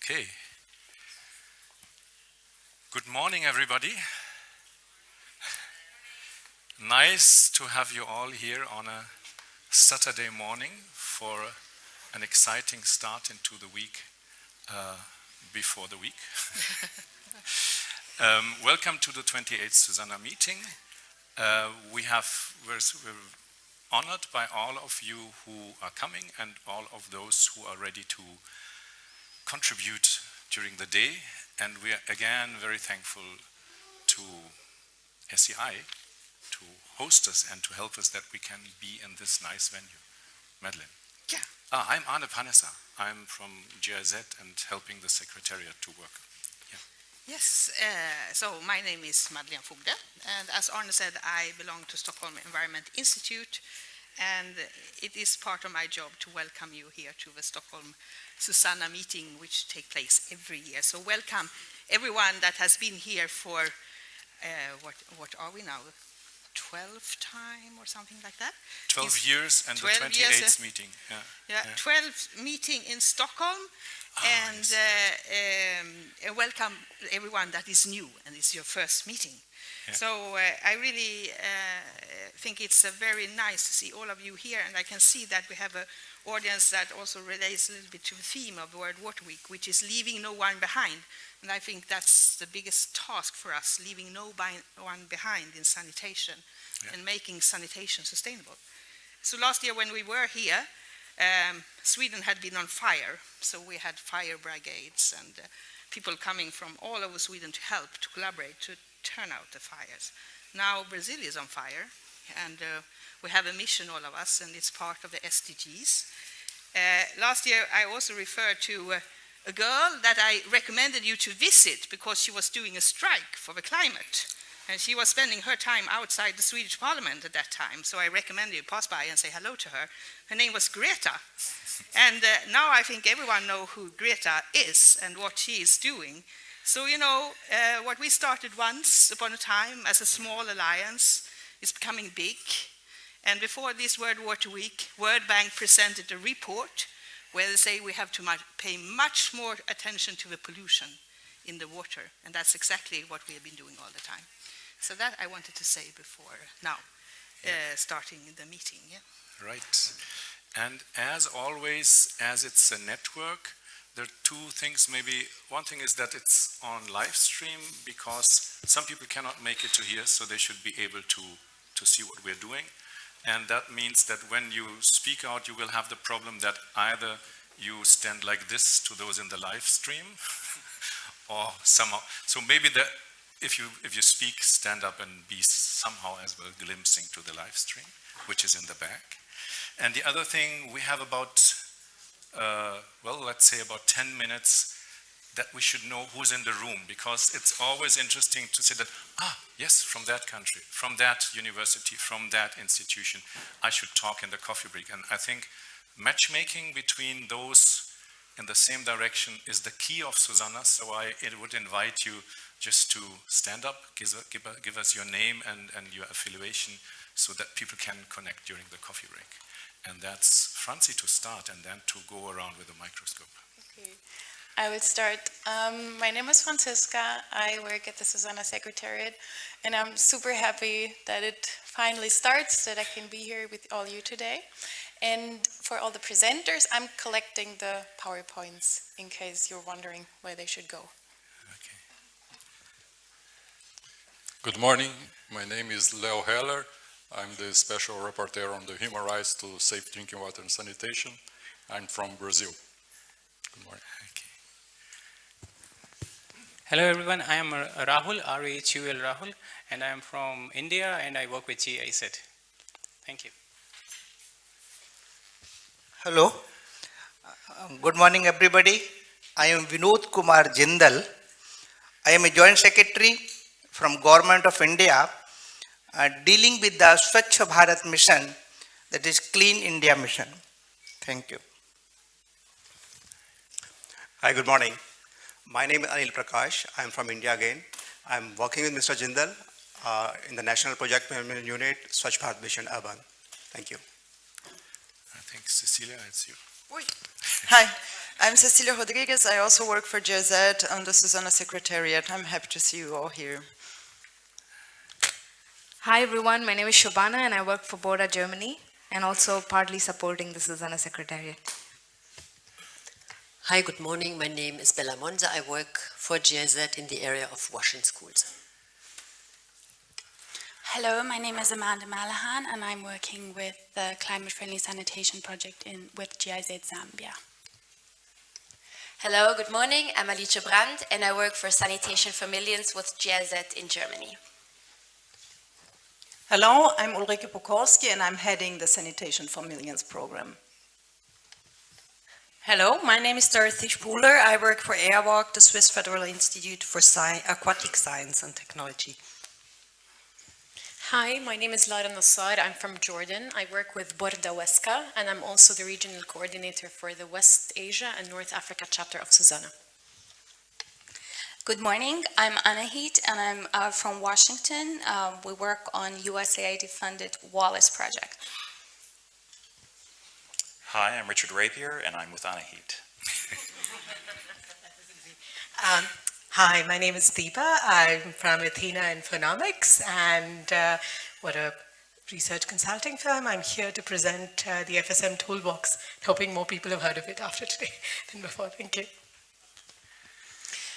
Okay. Good morning, everybody. Nice to have you all here on a Saturday morning for an exciting start into the week before the week. Welcome to the 28th SuSanA meeting. We're honored by all of you who are coming and all of those who are ready to contribute during the day. And we are again very thankful to SEI to host us and to help us that we can be in this nice venue. Madeleine. Yeah. I'm Arne Panesar. I'm from GIZ and helping the Secretariat to work. Yeah. Yes, so my name is Madeleine Fogde, and as Arne said, I belong to Stockholm Environment Institute, and it is part of my job to welcome you here to the Stockholm SuSanA meeting, which takes place every year. So welcome everyone that has been here for, what are we now, 12 time or something like that? 12 years and the 28th meeting. Yeah, 12 meeting in Stockholm. And welcome everyone that is new and it's your first meeting. Yeah. So I really think it's very nice to see all of you here, and I can see that we have an audience that also relates a little bit to the theme of World Water Week, which is leaving no one behind. And I think that's the biggest task for us, leaving no one behind in sanitation and making sanitation sustainable. So last year when we were here, Sweden had been on fire, so we had fire brigades and people coming from all over Sweden to help, to collaborate, to turn out the fires. Now Brazil is on fire, and we have a mission, all of us, and it's part of the SDGs. Last year I also referred to a girl that I recommended you to visit because she was doing a strike for the climate. And she was spending her time outside the Swedish parliament at that time, so I recommended you pass by and say hello to her. Her name was Greta. And now I think everyone knows who Greta is and what she is doing. So, you know, what we started once upon a time as a small alliance is becoming big. And before this World Water Week, World Bank presented a report where they say we have to pay much more attention to the pollution in the water. And that's exactly what we have been doing all the time. So that I wanted to say before now, starting the meeting. Yeah. Right. And as always, as it's a network, there are two things. Maybe one thing is that it's on live stream because some people cannot make it to here, so they should be able to see what we're doing. And that means that when you speak out, you will have the problem that either you stand like this to those in the live stream or somehow. So maybe if you speak, stand up and be somehow as well glimpsing to the live stream, which is in the back. And the other thing, we have about, let's say about 10 minutes that we should know who's in the room, because it's always interesting to say that, yes, from that country, from that university, from that institution, I should talk in the coffee break. And I think matchmaking between those in the same direction is the key of SuSanA, so I would invite you just to stand up, give us your name and your affiliation so that people can connect during the coffee break. And that's Franzi to start and then to go around with a microscope. Okay, I will start. My name is Franziska. I work at the SuSanA Secretariat, and I'm super happy that it finally starts, that I can be here with all you today. And for all the presenters, I'm collecting the PowerPoints in case you're wondering where they should go. Okay. Good morning. My name is Léo Heller. I'm the Special Rapporteur on the human rights to safe drinking water and sanitation. I'm from Brazil. Good morning. Okay. Hello everyone, I am Rahul, R-A-H-U-L Rahul, and I am from India and I work with GIZ. Thank you. Hello, good morning everybody. I am Vinod Kumar Jindal. I am a Joint Secretary from Government of India dealing with the Swachh Bharat mission, that is Clean India mission. Thank you. Hi, good morning. My name is Anil Prakash. I am from India again. I am working with Mr. Jindal in the National Project Management Unit, Swachh Bharat Mission Urban. Thank you. I think Cecilia, it's you. Hi, I'm Cecilia Rodrigues. I also work for GIZ on the SuSanA Secretariat. I'm happy to see you all here. Hi everyone, my name is Shobana and I work for BORDA Germany and also partly supporting the SuSanA Secretariat. Hi, good morning. My name is Bella Monza. I work for GIZ in the area of washing schools. Hello, my name is Amanda Malahan and I'm working with the Climate Friendly Sanitation Project with GIZ Zambia. Hello, good morning. I'm Alice Brandt and I work for Sanitation for Millions with GIZ in Germany. Hello, I'm Ulrike Pokorski and I'm heading the Sanitation for Millions program. Hello, my name is Dorothy Spuler. I work for Airwalk, the Swiss Federal Institute for Aquatic Science and Technology. Hi, my name is Lara Nassar. I'm from Jordan. I work with Borda Weska, and I'm also the regional coordinator for the West Asia and North Africa chapter of SuSanA. Good morning. I'm Anahit, and I'm from Washington. We work on USAID-funded Wallace project. Hi, I'm Richard Rapier, and I'm with Anahit. Hi, my name is Deepa. I'm from Athena Infonomics, and what a research consulting firm. I'm here to present the FSM Toolbox, hoping more people have heard of it after today than before. Thank you.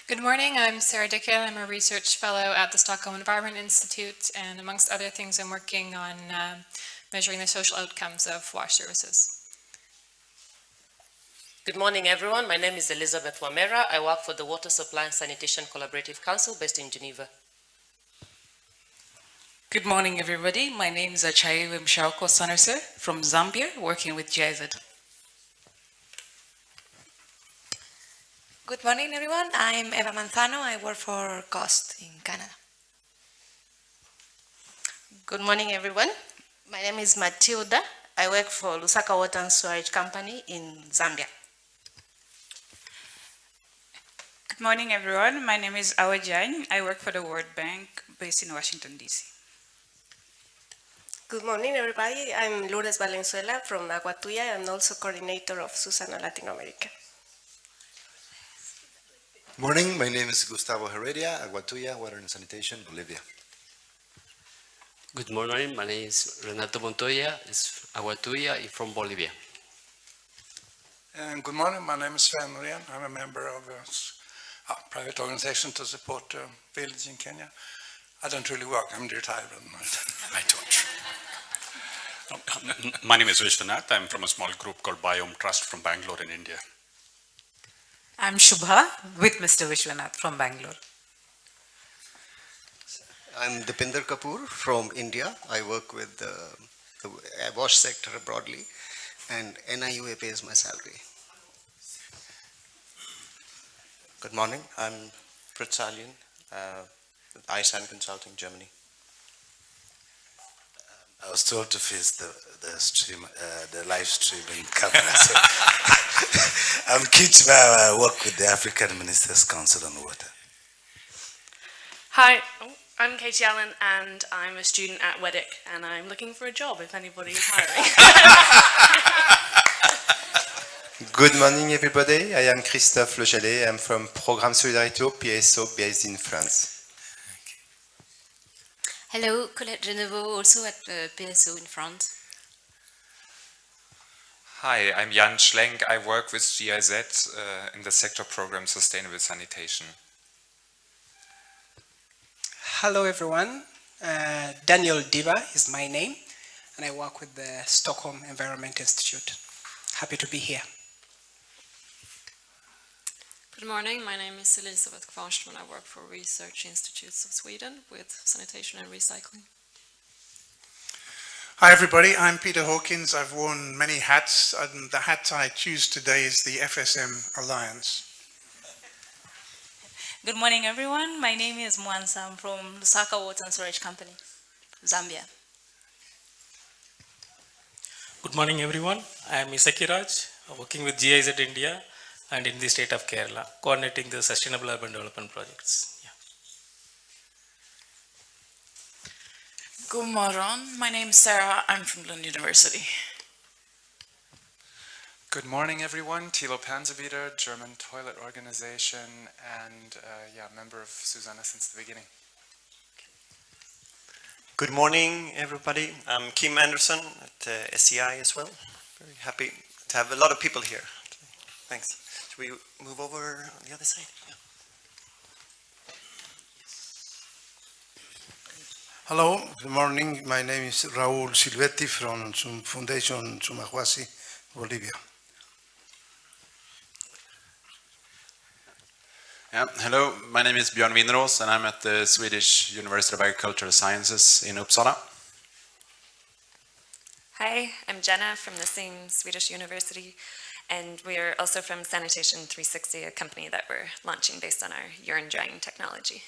Good morning, I'm Sarah Dickel. I'm a research fellow at the Stockholm Environment Institute, and amongst other things, I'm working on measuring the social outcomes of wash services. Good morning, everyone. My name is Elizabeth Wamera. I work for the Water Supply and Sanitation Collaborative Council based in Geneva. Good morning, everybody. My name is Achai Mshauko Sanarse from Zambia, working with GIZ. Good morning, everyone. I'm Eva Manzano. I work for COST in Canada. Good morning, everyone. My name is Matilda. I work for Lusaka Water and Storage Company in Zambia. Good morning, everyone. My name is Awa Jain. I work for the World Bank based in Washington, D.C. Good morning, everybody. I'm Lourdes Valenzuela from Aguatuya. I'm also coordinator of SuSanA Latin America. Morning, my name is Gustavo Heredia, Aguatuya, Water and Sanitation, Bolivia. Good morning, my name is Renato Montoya, is Aguatuya from Bolivia. And good morning, my name is Sven Norén. I'm a member of a private organization to support village in Kenya. I don't really work, I'm retired. I don't. My name is Vishwanath. I'm from a small group called Biome Trust from Bangalore in India. I'm Shubha with Mr. Vishwanath from Bangalore. I'm Dipinder Kapoor from India. I work with the wash sector broadly, and NIUA pays my salary. Good morning. I'm Fritz Salien with ISAN Consulting, Germany. I was told to face the live streaming camera. So I'm Kitchinme Bawa. I work with the African Ministers' Council on Water. Hi, I'm Katie Allen and I'm a student at WEDIC and I'm looking for a job if anybody is hiring. Good morning, everybody. I am Christophe Legelet. I'm from Programme Solidarité PSO based in France. Hello, Colette Geneveau, also at PSO in France. Hi, I'm Jan Schlenk. I work with GIZ in the sector program Sustainable Sanitation. Hello, everyone. Daniel Diva is my name, and I work with the Stockholm Environment Institute. Happy to be here. Good morning, my name is Elisabeth Kvarnström and I work for Research Institutes of Sweden with sanitation and recycling. Hi everybody, I'm Peter Hawkins. I've worn many hats and the hat I choose today is the FSM Alliance. Good morning, everyone. My name is Mwansa. I'm from Lusaka Water and Storage Company, Zambia. Good morning, everyone. I am Isaki Raj, working with GIZ India and in the state of Kerala, coordinating the sustainable urban development projects. Yeah. Good morning. My name is Sarah. I'm from Lund University. Good morning, everyone. Thilo Panzerbieter, German Toilet Organization, and member of SuSanA since the beginning. Good morning, everybody. I'm Kim Anderson at SCI as well. Very happy to have a lot of people here. Thanks. Should we move over on the other side? Yeah. Hello, good morning. My name is Raúl Silvetti from Foundation Sumahuasi, Bolivia. Yeah, hello, my name is Björn Winnerås and I'm at the Swedish University of Agricultural Sciences in Uppsala. Hi, I'm Jenna from the same Swedish university, and we're also from Sanitation 360, a company that we're launching based on our urine drying technology.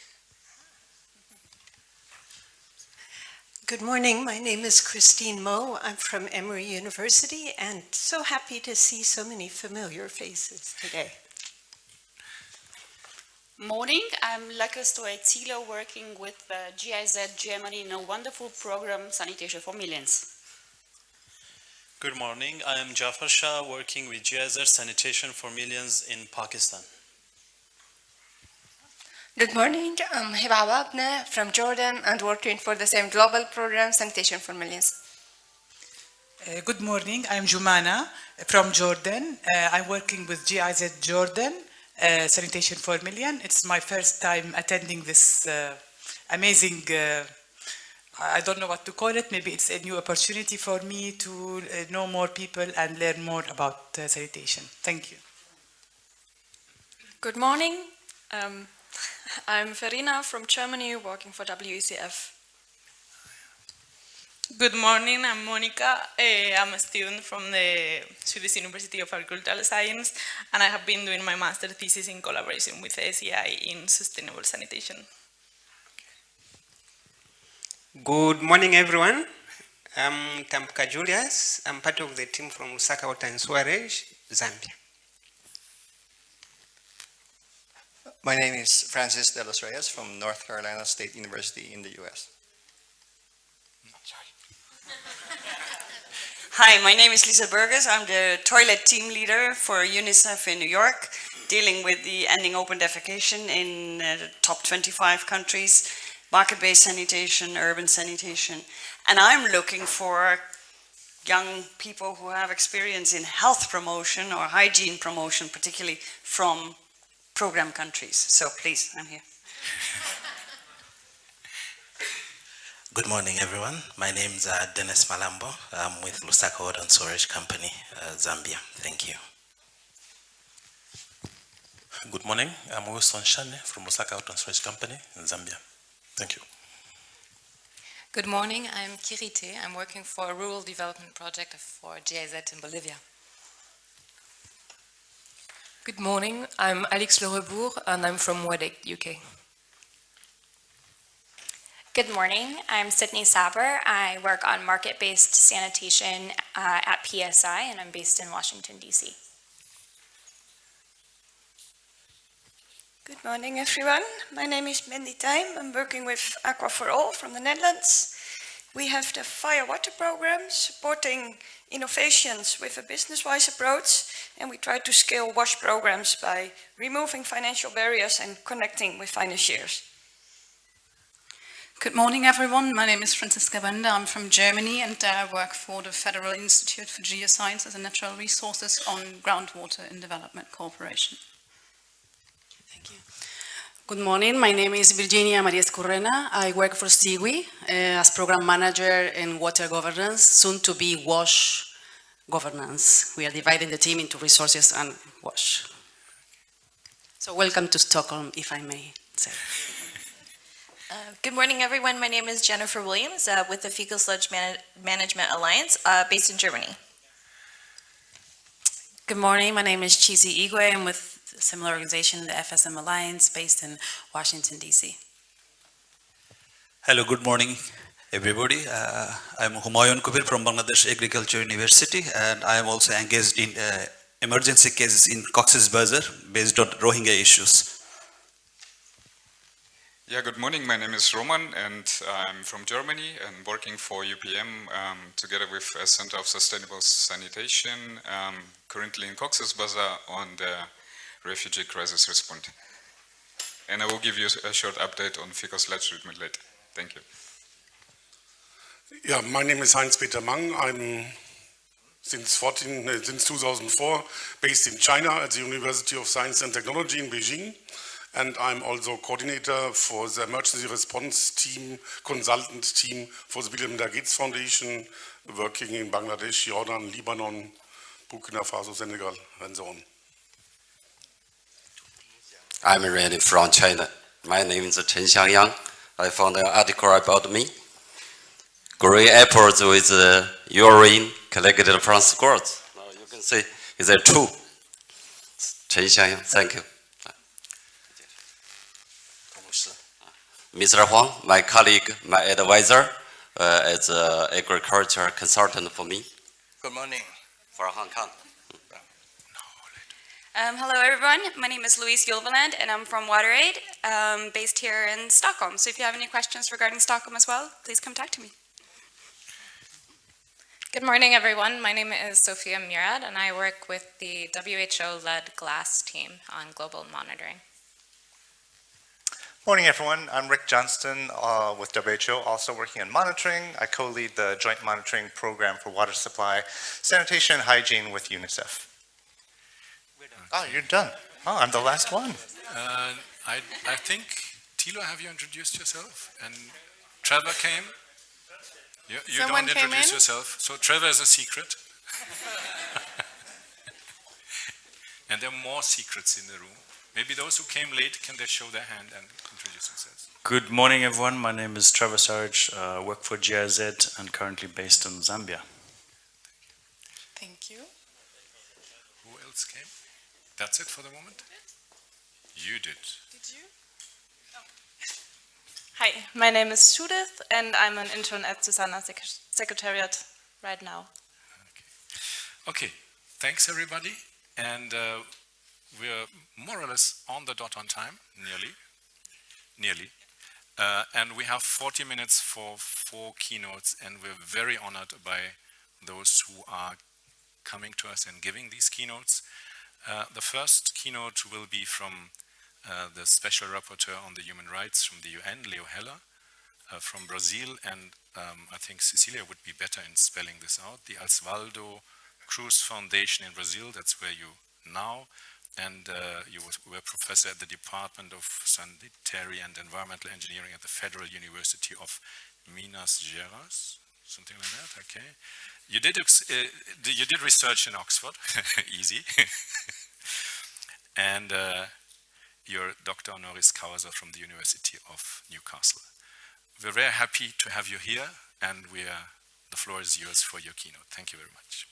Good morning, my name is Christine Moe. I'm from Emory University and so happy to see so many familiar faces today. Morning, I'm Leke Stoetilo working with GIZ Germany in a wonderful program, Sanitation for Millions. Good morning, I am Jafar Shah working with GIZ Sanitation for Millions in Pakistan. Good morning, I'm Hiba Wabne from Jordan and working for the same global program, Sanitation for Millions. Good morning, I'm Jumana from Jordan. I'm working with GIZ Jordan. Sanitation for Million. It's my first time attending this amazing, I don't know what to call it, maybe it's a new opportunity for me to know more people and learn more about sanitation. Thank you. Good morning. I'm Verena from Germany, working for WECF. Good morning, I'm Monica. I'm a student from the Swedish University of Agricultural Science, and I have been doing my master thesis in collaboration with SCI in sustainable sanitation. Good morning, everyone. I'm Tamka Julius. I'm part of the team from Lusaka Water and Sewerage, Zambia. My name is Francis de los Reyes from North Carolina State University in the US. Hi, my name is Lisa Burgess. I'm the toilet team leader for UNICEF in New York, dealing with the ending open defecation in the top 25 countries, market-based sanitation, urban sanitation. And I'm looking for young people who have experience in health promotion or hygiene promotion, particularly from program countries. So please, I'm here. Good morning, everyone. My name is Dennis Malambo. I'm with Lusaka Water and Storage Company, Zambia. Thank you. Good morning. I'm Wilson Shane from Lusaka Water and Storage Company in Zambia. Thank you. Good morning. I'm Kirite. I'm working for a rural development project for GIZ in Bolivia. Good morning, I'm Alix Lerebourg and I'm from WEDEC, UK. Good morning, I'm Sydney Saber. I work on market-based sanitation at PSI and I'm based in Washington, DC. Good morning, everyone. My name is Mandy Tijm. I'm working with Aqua for All from the Netherlands. We have the Fire Water program supporting innovations with a business-wise approach, and we try to scale WASH programs by removing financial barriers and connecting with financiers. Good morning, everyone. My name is Franziska. I'm from Germany and I work for the Federal Institute for Geosciences and Natural Resources on Groundwater in Development Cooperation. Good morning, my name is Virginia Maria Escurrena. I work for SIGWI as Program Manager in Water Governance, soon to be WASH Governance. We are dividing the team into resources and WASH. So welcome to Stockholm, if I may say. Good morning, everyone. My name is Jennifer Williams with the Fecal Sludge Management Alliance based in Germany. Good morning, my name is Chizi Igwe. I'm with a similar organization, the FSM Alliance, based in Washington, D.C. Hello, good morning, everybody. I'm Humayun Kubir from Bangladesh Agriculture University, and I am also engaged in emergency cases in Cox's Bazar based on Rohingya issues. Yeah, good morning. My name is Roman, and I'm from Germany and working for UPM together with a Center of Sustainable Sanitation, currently in Cox's Bazar on the refugee crisis response. And I will give you a short update on fecal sludge treatment later. Thank you. Yeah, my name is Heinz-Peter Mang. I'm since 2004 based in China at the University of Science and Technology in Beijing. And I'm also coordinator for the emergency response team, consultant team for the Bill and Melinda Gates Foundation, working in Bangladesh, Jordan, Lebanon, Burkina Faso, Senegal, and so on. I'm really from China. My name is Chen Xiangyang. I found an article about me. Green apples with urine collected from schools. Now you can see, is that true? Chen Xiangyang, thank you. Mr. Huang, my colleague, my advisor, is an agriculture consultant for me. Good morning. For Hong Kong. Hello everyone, my name is Louise Gilveland and I'm from WaterAid, based here in Stockholm. So if you have any questions regarding Stockholm as well, please come talk to me. Good morning, everyone. My name is Sofia Murad, and I work with the WHO-led GLASS team on global monitoring. Morning, everyone. I'm Rick Johnston with WHO, also working on monitoring. I co-lead the joint monitoring program for water supply, sanitation, and hygiene with UNICEF. Oh, you're done. Oh, I'm the last one. I think, Thilo, have you introduced yourself? And Trevor came. You Someone don't came introduce in? yourself. So Trevor is a secret. And there are more secrets in the room. Maybe those who came late, can they show their hand and introduce themselves? Good morning, everyone. My name is Trevor Sarge, work for GIZ and currently based in Zambia. Thank you. Who else came? That's it for the moment? You did. Did you? Hi, my name is Judith, and I'm an intern at SuSanA Secretariat right now. Okay, thanks everybody. And we're more or less on the dot on time, nearly. And we have 40 minutes for 4 keynotes, and we're very honored by those who are coming to us and giving these keynotes. The first keynote will be from the Special Rapporteur on the Human Rights from the UN, Léo Heller, from Brazil, and I think Cecilia would be better in spelling this out, the Oswaldo Cruz Foundation in Brazil, that's where you now, and you were professor at the Department of Sanitary and Environmental Engineering at the Federal University of Minas Gerais, something like that, okay. You did research in Oxford, easy, and you're Dr. Honoris Causa from the University of Newcastle. We're very happy to have you here, and the floor is yours for your keynote. Thank you very much.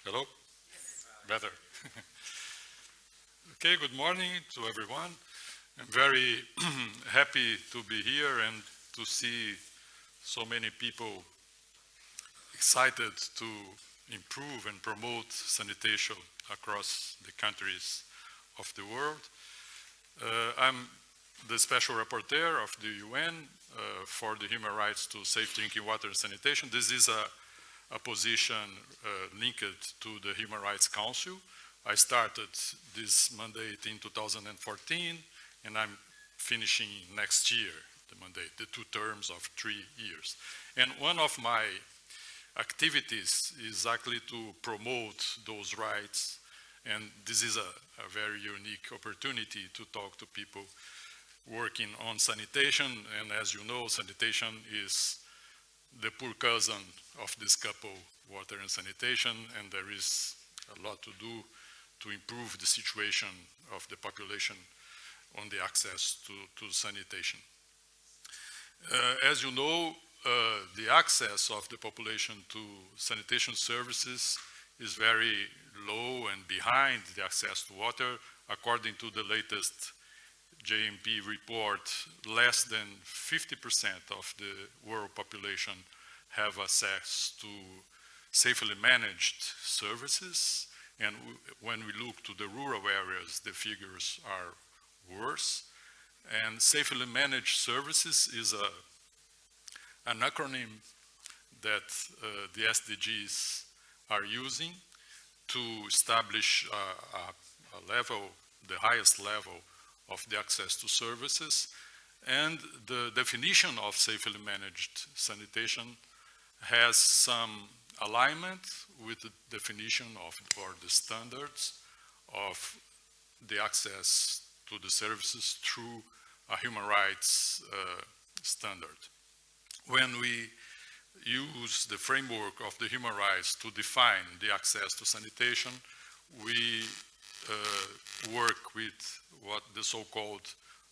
Hello? Better. Okay, good morning to everyone. I'm very happy to be here and to see so many people excited to improve and promote sanitation across the countries of the world. I'm the Special Rapporteur of the UN for the human rights to safe drinking water and sanitation. This is a position linked to the Human Rights Council. I started this mandate in 2014, and I'm finishing next year the mandate, the 2 terms of 3 years. And one of my activities is exactly to promote those rights, and this is a very unique opportunity to talk to people working on sanitation, and as you know, sanitation is the poor cousin of this couple, water and sanitation, and there is a lot to do to improve the situation of the population on the access to sanitation. As you know, the access of the population to sanitation services is very low and behind the access to water. According to the latest JMP report, less than 50% of the world population have access to safely managed services. And when we look to the rural areas, the figures are worse. And safely managed services is an acronym that the SDGs are using to establish a level, the highest level of the access to services. And the definition of safely managed sanitation has some alignment with the definition of, or the standards of the access to the services through a human rights standard. When we use the framework of the human rights to define the access to sanitation, we work with what the so-called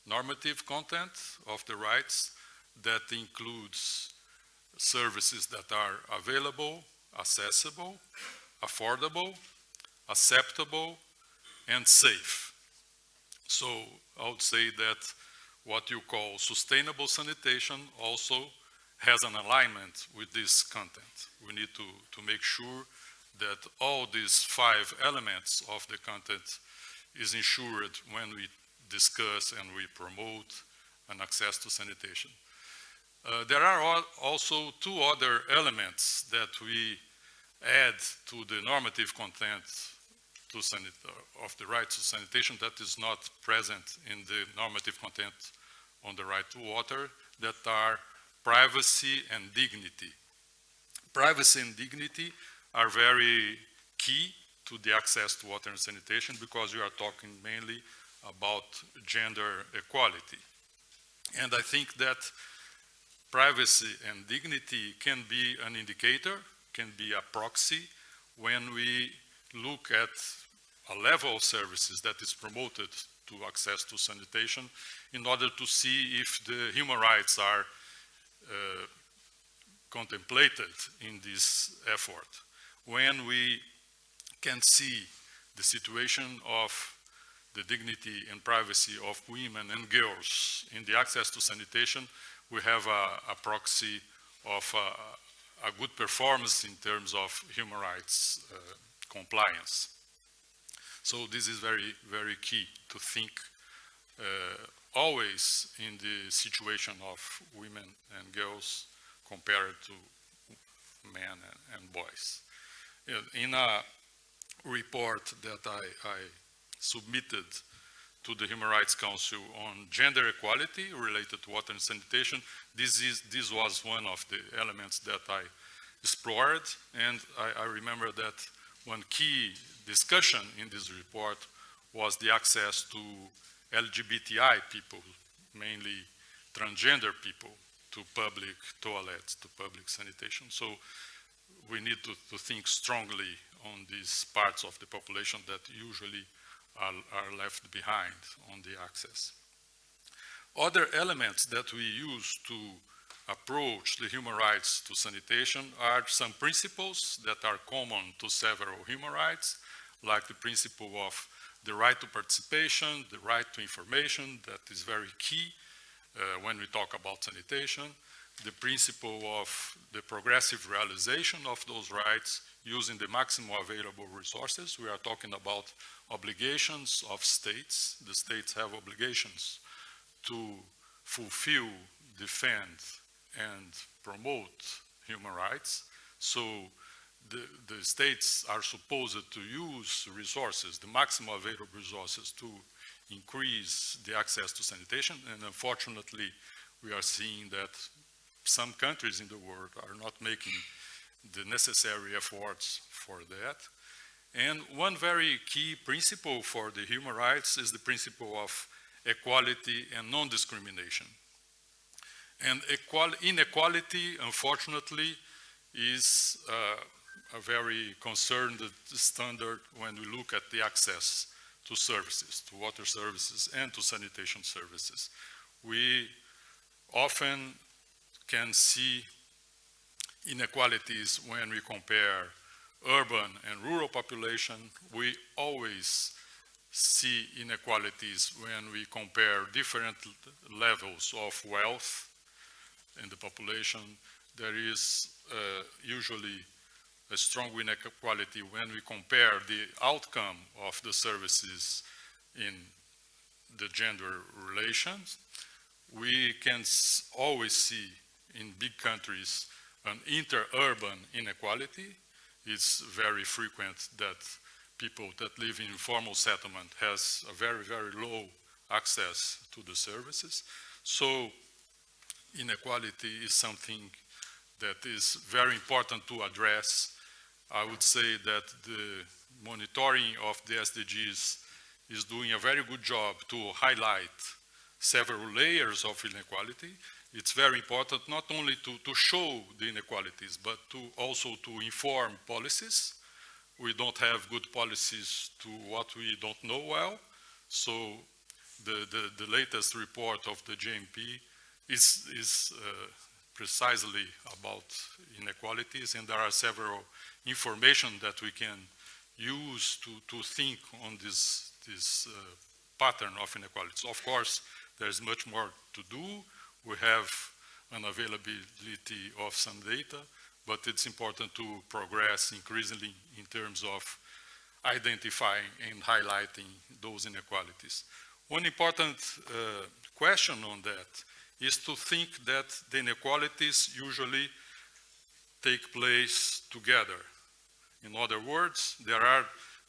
normative content of the rights that includes services that are available, accessible, affordable, acceptable, and safe. So I would say that what you call sustainable sanitation also has an alignment with this content. We need to make sure that all these 5 elements of the content is ensured when we discuss and we promote an access to sanitation. There are also 2 other elements that we add to the normative content to of the right to sanitation that is not present in the normative content on the right to water, that are privacy and dignity. Privacy and dignity are very key to the access to water and sanitation because we are talking mainly about gender equality. And I think that privacy and dignity can be an indicator, can be a proxy when we look at a level of services that is promoted to access to sanitation in order to see if the human rights are contemplated in this effort. When we can see the situation of the dignity and privacy of women and girls in the access to sanitation, we have a proxy of a good performance in terms of human rights compliance. So this is very, very key to think always in the situation of women and girls compared to men and boys. In a report that I submitted to the Human Rights Council on gender equality related to water and sanitation, this was one of the elements that I explored, and I remember that one key discussion in this report was the access to LGBTI people, mainly transgender people, to public toilets, to public sanitation. So we need to think strongly on these parts of the population that usually are left behind on the access. Other elements that we use to approach the human rights to sanitation are some principles that are common to several human rights, like the principle of the right to participation, the right to information, that is very key when we talk about sanitation, the principle of the progressive realization of those rights using the maximum available resources. We are talking about obligations of states. The states have obligations to fulfill, defend, and promote human rights. So the states are supposed to use resources, the maximum available resources, to increase the access to sanitation. And unfortunately, we are seeing that some countries in the world are not making the necessary efforts for that. And one very key principle for the human rights is the principle of equality and non-discrimination. And inequality, unfortunately, is a very concerned standard when we look at the access to services, to water services and to sanitation services. We often can see inequalities when we compare urban and rural population. We always see inequalities when we compare different levels of wealth in the population. There is usually a strong inequality when we compare the outcome of the services in the gender relations. We can always see in big countries an inter-urban inequality. It's very frequent that people that live in informal settlement has a very, very low access to the services. So inequality is something that is very important to address. I would say that the monitoring of the SDGs is doing a very good job to highlight several layers of inequality. It's very important not only to show the inequalities, but also to inform policies. We don't have good policies to what we don't know well. So the latest report of the GMP is precisely about inequalities, and there are several information that we can use to think on this pattern of inequalities. Of course, there's much more to do. We have an availability of some data, but it's important to progress increasingly in terms of identifying and highlighting those inequalities. One important question on that is to think that the inequalities usually take place together. In other words, there are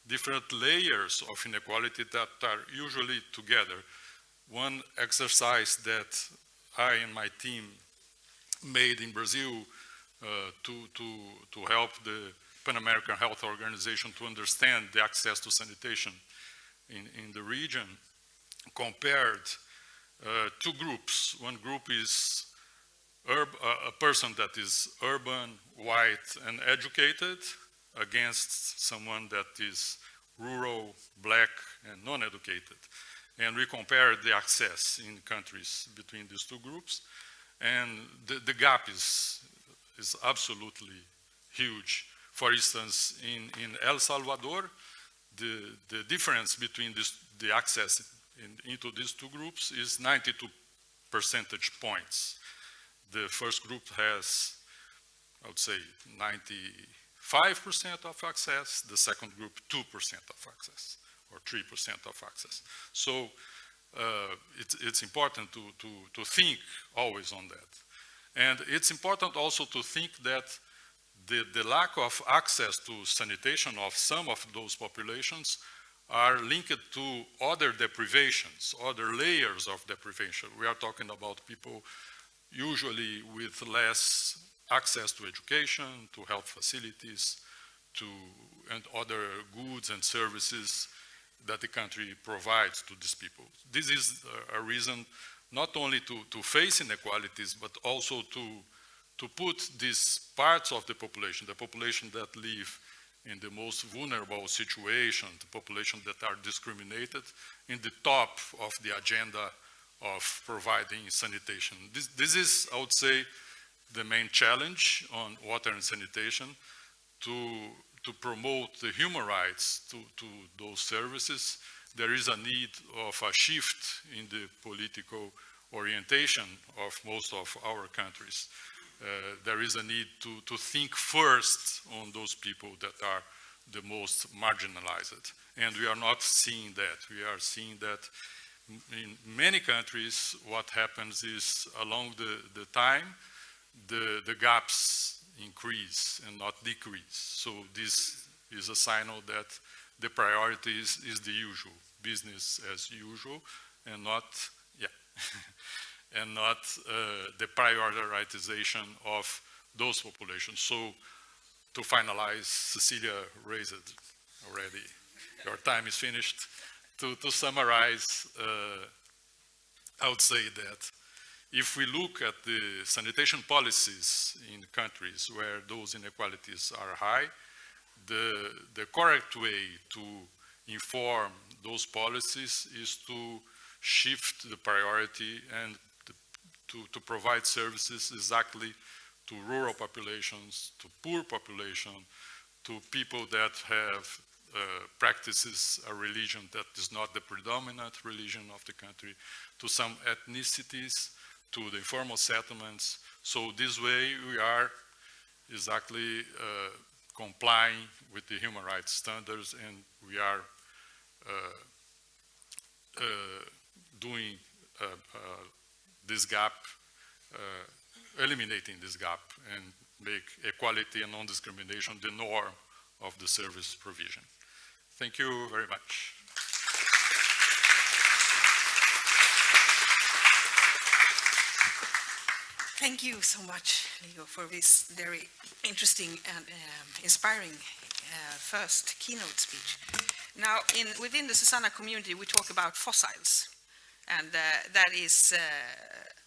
different layers of inequality that are usually together. One exercise that I and my team made in Brazil to help the Pan American Health Organization to understand the access to sanitation in the region compared two groups. One group is a person that is urban, white, and educated against someone that is rural, black, and non-educated. And we compared the access in countries between these two groups, and the gap is absolutely huge. For instance, in El Salvador, the difference between the access into these two groups is 92 percentage points. The first group has, I would say, 95% of access, the second group 2% of access, or 3% of access. So it's important to think always on that. And it's important also to think that the lack of access to sanitation of some of those populations are linked to other deprivations, other layers of deprivation. We are talking about people usually with less access to education, to health facilities, and other goods and services that the country provides to these people. This is a reason not only to face inequalities, but also to put these parts of the population that live in the most vulnerable situation, the population that are discriminated, in the top of the agenda of providing sanitation. This is, I would say, the main challenge on water and sanitation, to promote the human rights to those services. There is a need of a shift in the political orientation of most of our countries. There is a need to think first on those people that are the most marginalized. And we are not seeing that. We are seeing that in many countries, what happens is along the time, the gaps increase and not decrease. So this is a signal that the priority is the usual, business as usual, and not, and not the prioritization of those populations. So to finalize, Cecilia raised it already. Your time is finished. To summarize, I would say that if we look at the sanitation policies in countries where those inequalities are high, the correct way to inform those policies is to shift the priority and to provide services exactly to rural populations, to poor population, to people that have practices a religion that is not the predominant religion of the country, to some ethnicities, to the informal settlements. So this way we are exactly complying with the human rights standards, and we are doing this gap, eliminating this gap, and make equality and non-discrimination the norm of the service provision. Thank you very much. Thank you so much, Leo, for this very interesting and inspiring first keynote speech. Now, within the SuSanA community, we talk about fossils, and that is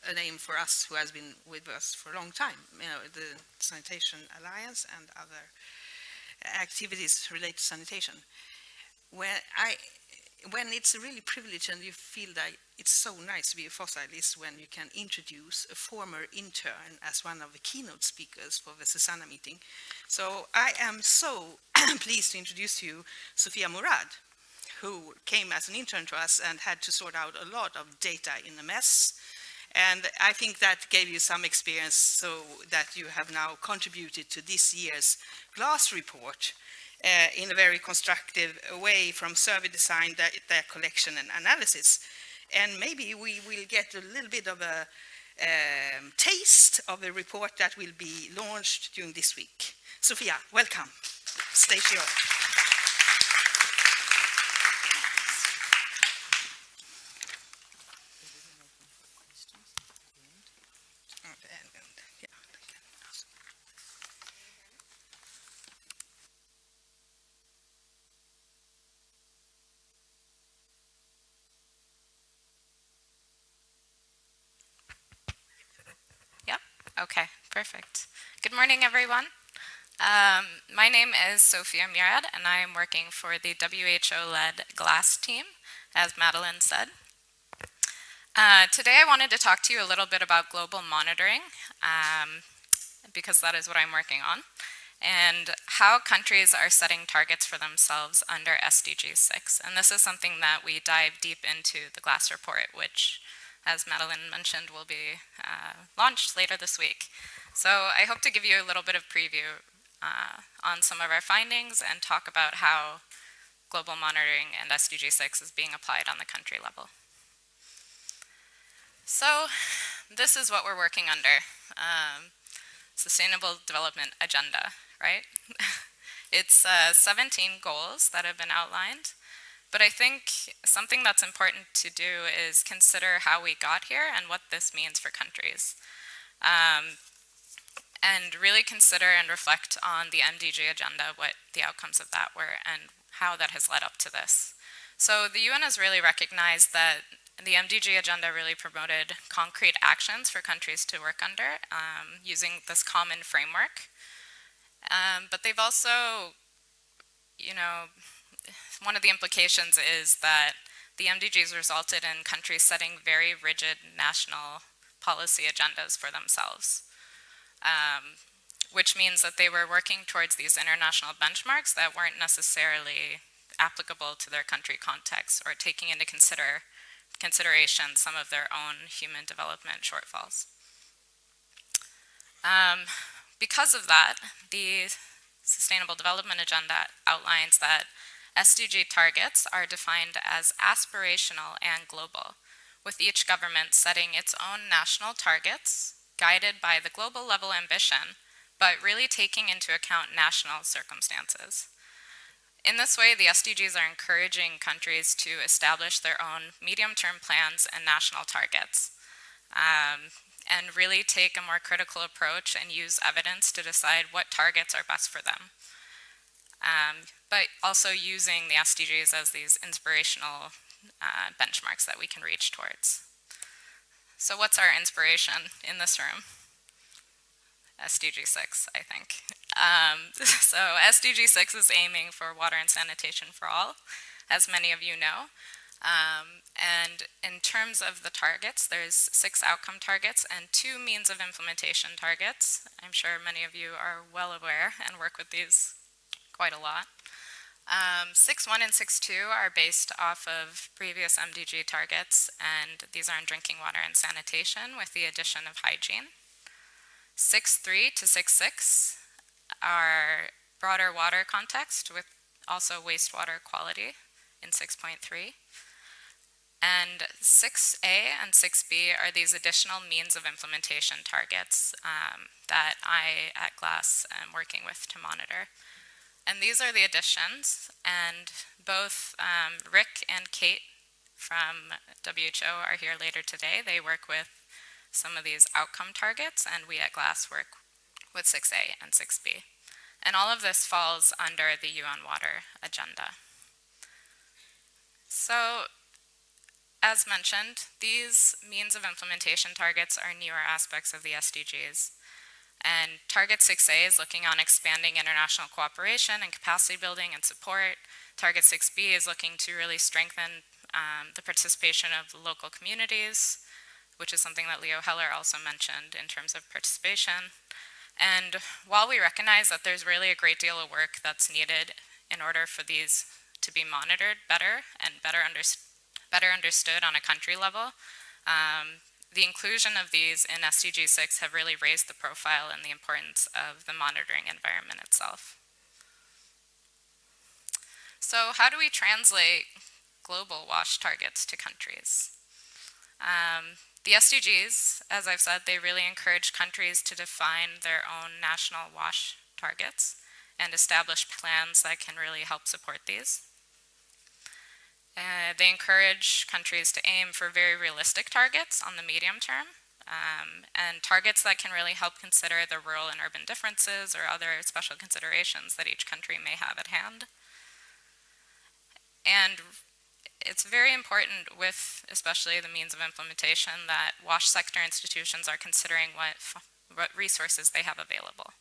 a name for us who has been with us for a long time. You know, the Sanitation Alliance and other activities related to sanitation. When it's a really privilege and you feel that it's so nice to be a fossil is when you can introduce a former intern as one of the keynote speakers for the SuSanA meeting. So I am so pleased to introduce to you Sofia Murad, who came as an intern to us and had to sort out a lot of data in a mess. And I think that gave you some experience so that you have now contributed to this year's GLASS report in a very constructive way from survey design, data collection and analysis. And maybe we will get a little bit of a taste of the report that will be launched during this week. Sofia, welcome. Stage yours. Okay, perfect. Good morning, everyone. My name is Sofia Murad, and I am working for the WHO-led GLASS team, as Madeleine said. Today I wanted to talk to you a little bit about global monitoring, because that is what I'm working on, and how countries are setting targets for themselves under SDG 6. And this is something that we dive deep into the GLASS report, which, as Madeleine mentioned, will be launched later this week. So I hope to give you a little bit of preview on some of our findings and talk about how global monitoring and SDG 6 is being applied on the country level. So this is what we're working under, Sustainable Development Agenda, right? It's 17 goals that have been outlined. But I think something that's important to do is consider how we got here and what this means for countries. And really consider and reflect on the MDG agenda, what the outcomes of that were, and how that has led up to this. So the UN has really recognized that the MDG agenda really promoted concrete actions for countries to work under using this common framework. But they've also, you know, one of the implications is that the MDGs resulted in countries setting very rigid national policy agendas for themselves, which means that they were working towards these international benchmarks that weren't necessarily applicable to their country context or taking into consideration some of their own human development shortfalls. Because of that, the Sustainable Development Agenda outlines that SDG targets are defined as aspirational and global, with each government setting its own national targets, guided by the global level ambition, but really taking into account national circumstances. In this way, the SDGs are encouraging countries to establish their own medium-term plans and national targets, and really take a more critical approach and use evidence to decide what targets are best for them. But also using the SDGs as these inspirational benchmarks that we can reach towards. So what's our inspiration in this room? SDG 6, I think. So SDG 6 is aiming for water and sanitation for all, as many of you know. And in terms of the targets, there's 6 outcome targets and 2 means of implementation targets. I'm sure many of you are well aware and work with these quite a lot. 6.1 and 6.2 are based off of previous MDG targets, and these are in drinking water and sanitation with the addition of hygiene. 6.3 to 6.6 are broader water context with also wastewater quality in 6.3. And 6A and 6B are these additional means of implementation targets that I at GLASS am working with to monitor. And these are the additions, and both Rick and Kate from WHO are here later today. They work with some of these outcome targets, and we at GLASS work with 6A and 6B. And all of this falls under the UN Water Agenda. So, as mentioned, these means of implementation targets are newer aspects of the SDGs. And Target 6A is looking on expanding international cooperation and capacity building and support. Target 6B is looking to really strengthen the participation of local communities, which is something that Léo Heller also mentioned in terms of participation. And while we recognize that there's really a great deal of work that's needed in order for these to be monitored better and better understood on a country level, the inclusion of these in SDG 6 have really raised the profile and the importance of the monitoring environment itself. So how do we translate global WASH targets to countries? The SDGs, as I've said, they really encourage countries to define their own national WASH targets and establish plans that can really help support these. They encourage countries to aim for very realistic targets on the medium term, and targets that can really help consider the rural and urban differences or other special considerations that each country may have at hand. And it's very important with especially the means of implementation that WASH sector institutions are considering what resources they have available.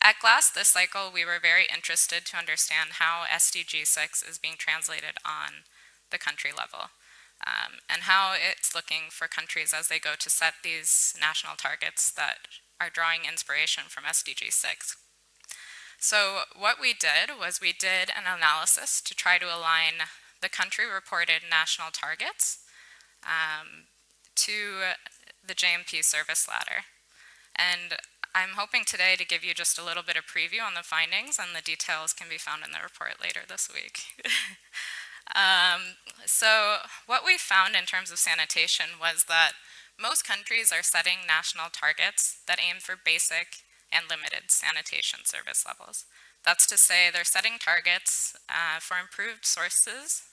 At GLASS this cycle, we were very interested to understand how SDG 6 is being translated on the country level, and how it's looking for countries as they go to set these national targets that are drawing inspiration from SDG 6. So what we did was we did an analysis to try to align the country-reported national targets to the JMP service ladder. And I'm hoping today to give you just a little bit of preview on the findings, and the details can be found in the report later this week. So what we found in terms of sanitation was that most countries are setting national targets that aim for basic and limited sanitation service levels. That's to say they're setting targets for improved sources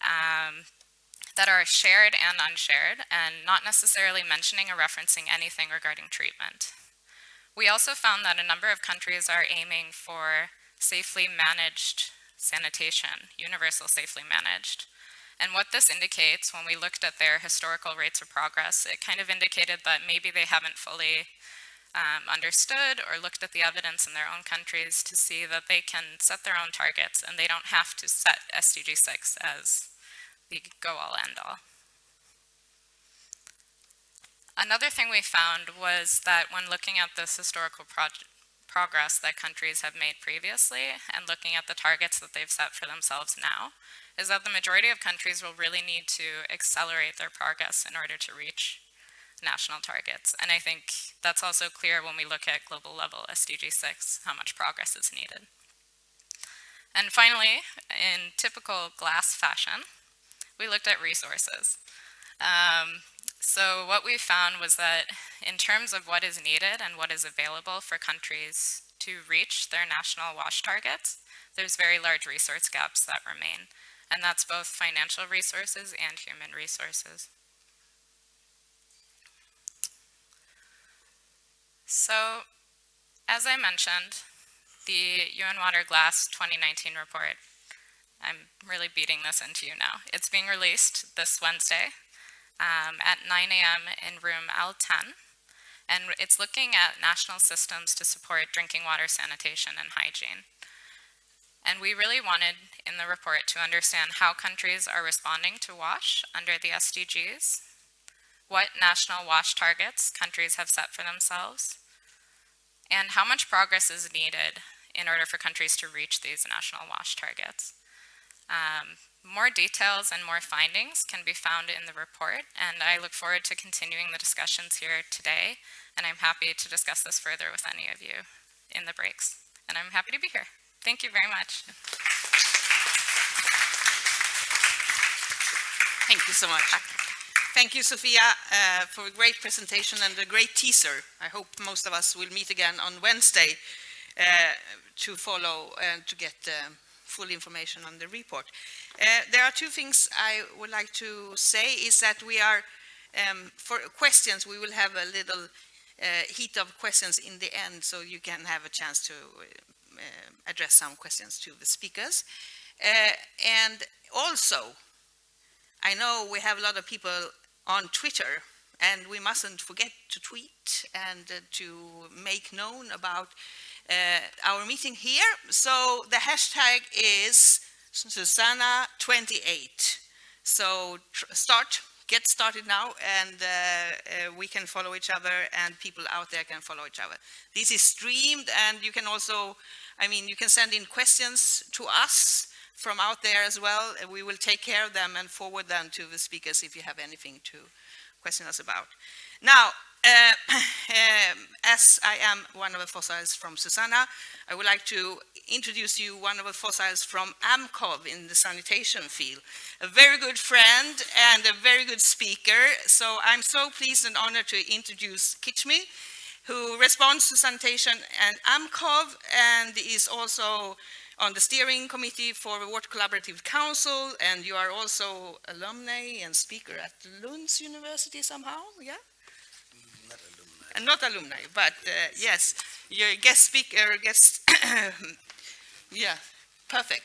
that are shared and unshared, and not necessarily mentioning or referencing anything regarding treatment. We also found that a number of countries are aiming for safely managed sanitation, universal safely managed. And what this indicates, when we looked at their historical rates of progress, it kind of indicated that maybe they haven't fully understood or looked at the evidence in their own countries to see that they can set their own targets and they don't have to set SDG 6 as the go-all, end-all. Another thing we found was that when looking at this historical progress that countries have made previously and looking at the targets that they've set for themselves now, is that the majority of countries will really need to accelerate their progress in order to reach national targets. And I think that's also clear when we look at global level SDG 6, how much progress is needed. And finally, in typical GLASS fashion, we looked at resources. So what we found was that in terms of what is needed and what is available for countries to reach their national WASH targets, there's very large resource gaps that remain. And that's both financial resources and human resources. So, as I mentioned, the UN Water GLASS 2019 report, I'm really beating this into you now. It's being released this Wednesday at 9 a.m. in room L10, and it's looking at national systems to support drinking water sanitation and hygiene. And we really wanted in the report to understand how countries are responding to WASH under the SDGs, what national WASH targets countries have set for themselves, and how much progress is needed in order for countries to reach these national WASH targets. More details and more findings can be found in the report, and I look forward to continuing the discussions here today, and I'm happy to discuss this further with any of you in the breaks. And I'm happy to be here. Thank you very much. Thank you so much. Thank you, Sofia, for a great presentation and a great teaser. I hope most of us will meet again on Wednesday to follow and to get full information on the report. There are two things I would like to say is that we are, for questions, we will have a little heat of questions in the end, so you can have a chance to address some questions to the speakers. And also, I know we have a lot of people on Twitter, and we mustn't forget to tweet and to make known about our meeting here. So the hashtag is SuSanA28. So get started now, and we can follow each other, and people out there can follow each other. This is streamed, and you can also, you can send in questions to us from out there as well. We will take care of them and forward them to the speakers if you have anything to question us about. Now, as I am one of the fossils from SuSanA, I would like to introduce you one of the fossils from AMCOW in the sanitation field. A very good friend and a very good speaker. So I'm so pleased and honored to introduce Kitchinme, who responds to sanitation and AMCOW, and is also on the steering committee for the Water Collaborative Council, and you are also alumni and speaker at Lund University somehow, yeah? Not alumni, but yes, you're a guest speaker, yeah, perfect.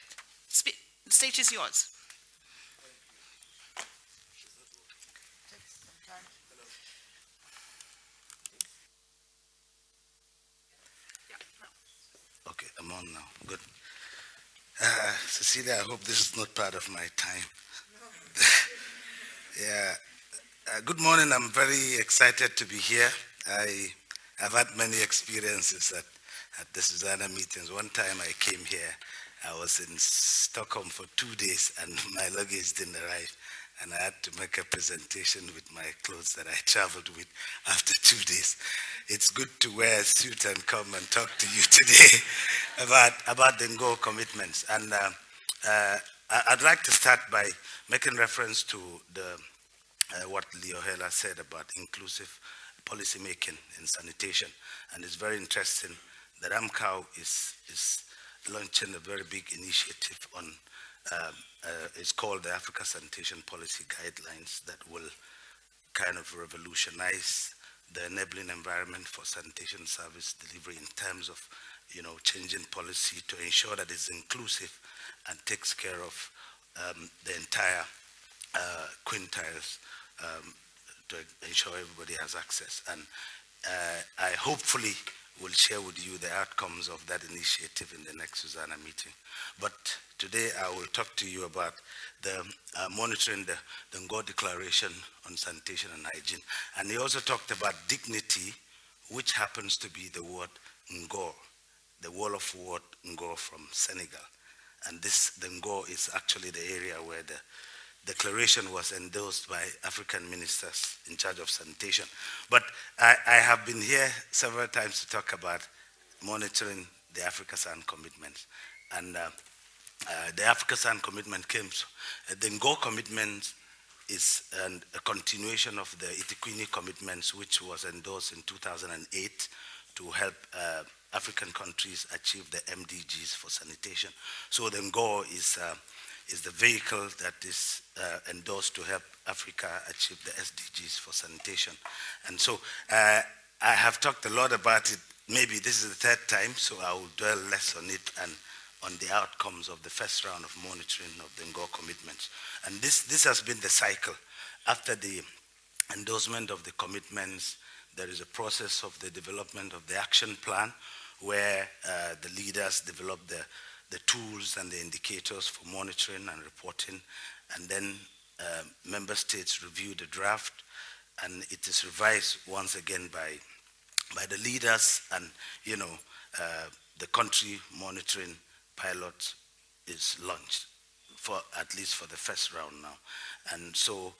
The stage is yours. Okay, I'm on now, good. Cecilia, I hope this is not part of my time. Yeah, good morning, I'm very excited to be here. I have had many experiences at the SuSanA meetings. One time I came here, I was in Stockholm for 2 days and my luggage didn't arrive. And I had to make a presentation with my clothes that I traveled with after 2 days. It's good to wear a suit and come and talk to you today about the NGO commitments. And I'd like to start by making reference to what Léo Heller said about inclusive policy making in sanitation. And it's very interesting that AMCOW is launching a very big initiative on, it's called the Africa Sanitation Policy Guidelines, that will kind of revolutionize the enabling environment for sanitation service delivery in terms of, changing policy to ensure that it's inclusive and takes care of the entire quintiles to ensure everybody has access. And I hopefully will share with you the outcomes of that initiative in the next SuSanA meeting. But today I will talk to you about the monitoring the NGO Declaration on Sanitation and Hygiene. And he also talked about dignity, which happens to be the word NGO, the wall of word NGO from Senegal. And the NGO is actually the area where the declaration was endorsed by African ministers in charge of sanitation. But I have been here several times to talk about monitoring the Africa San commitments. And the Africa San commitment came, the NGO commitment is a continuation of the Itiquini commitments, which was endorsed in 2008 to help African countries achieve the MDGs for sanitation. So the NGO is the vehicle that is endorsed to help Africa achieve the SDGs for sanitation. And so I have talked a lot about it. Maybe this is the third time, so I will dwell less on it and on the outcomes of the first round of monitoring of the NGO commitments. And this has been the cycle. After the endorsement of the commitments, there is a process of the development of the action plan where the leaders develop the the tools and the indicators for monitoring and reporting, and then member states review the draft, and it is revised once again by the leaders, and the country monitoring pilot is launched, for at least for the first round now. And so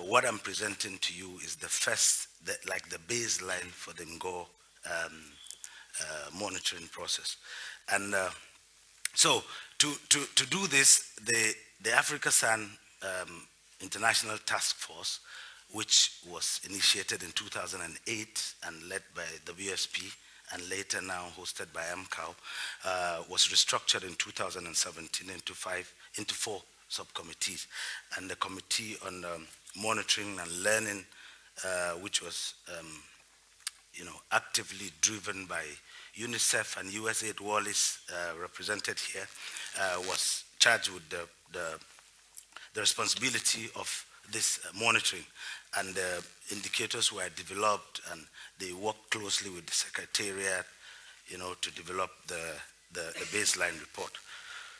what I'm presenting to you is the first, like the baseline for the NGO monitoring process. And so to do this, the Africa SAN International Task Force, which was initiated in 2008 and led by WSP, and later now hosted by AMCOW, was restructured in 2017 into four subcommittees. And the Committee on Monitoring and Learning, which was actively driven by UNICEF and USAID Wallis, represented here, was charged with the responsibility of this monitoring. And the indicators were developed, and they worked closely with the Secretariat, to develop the baseline report.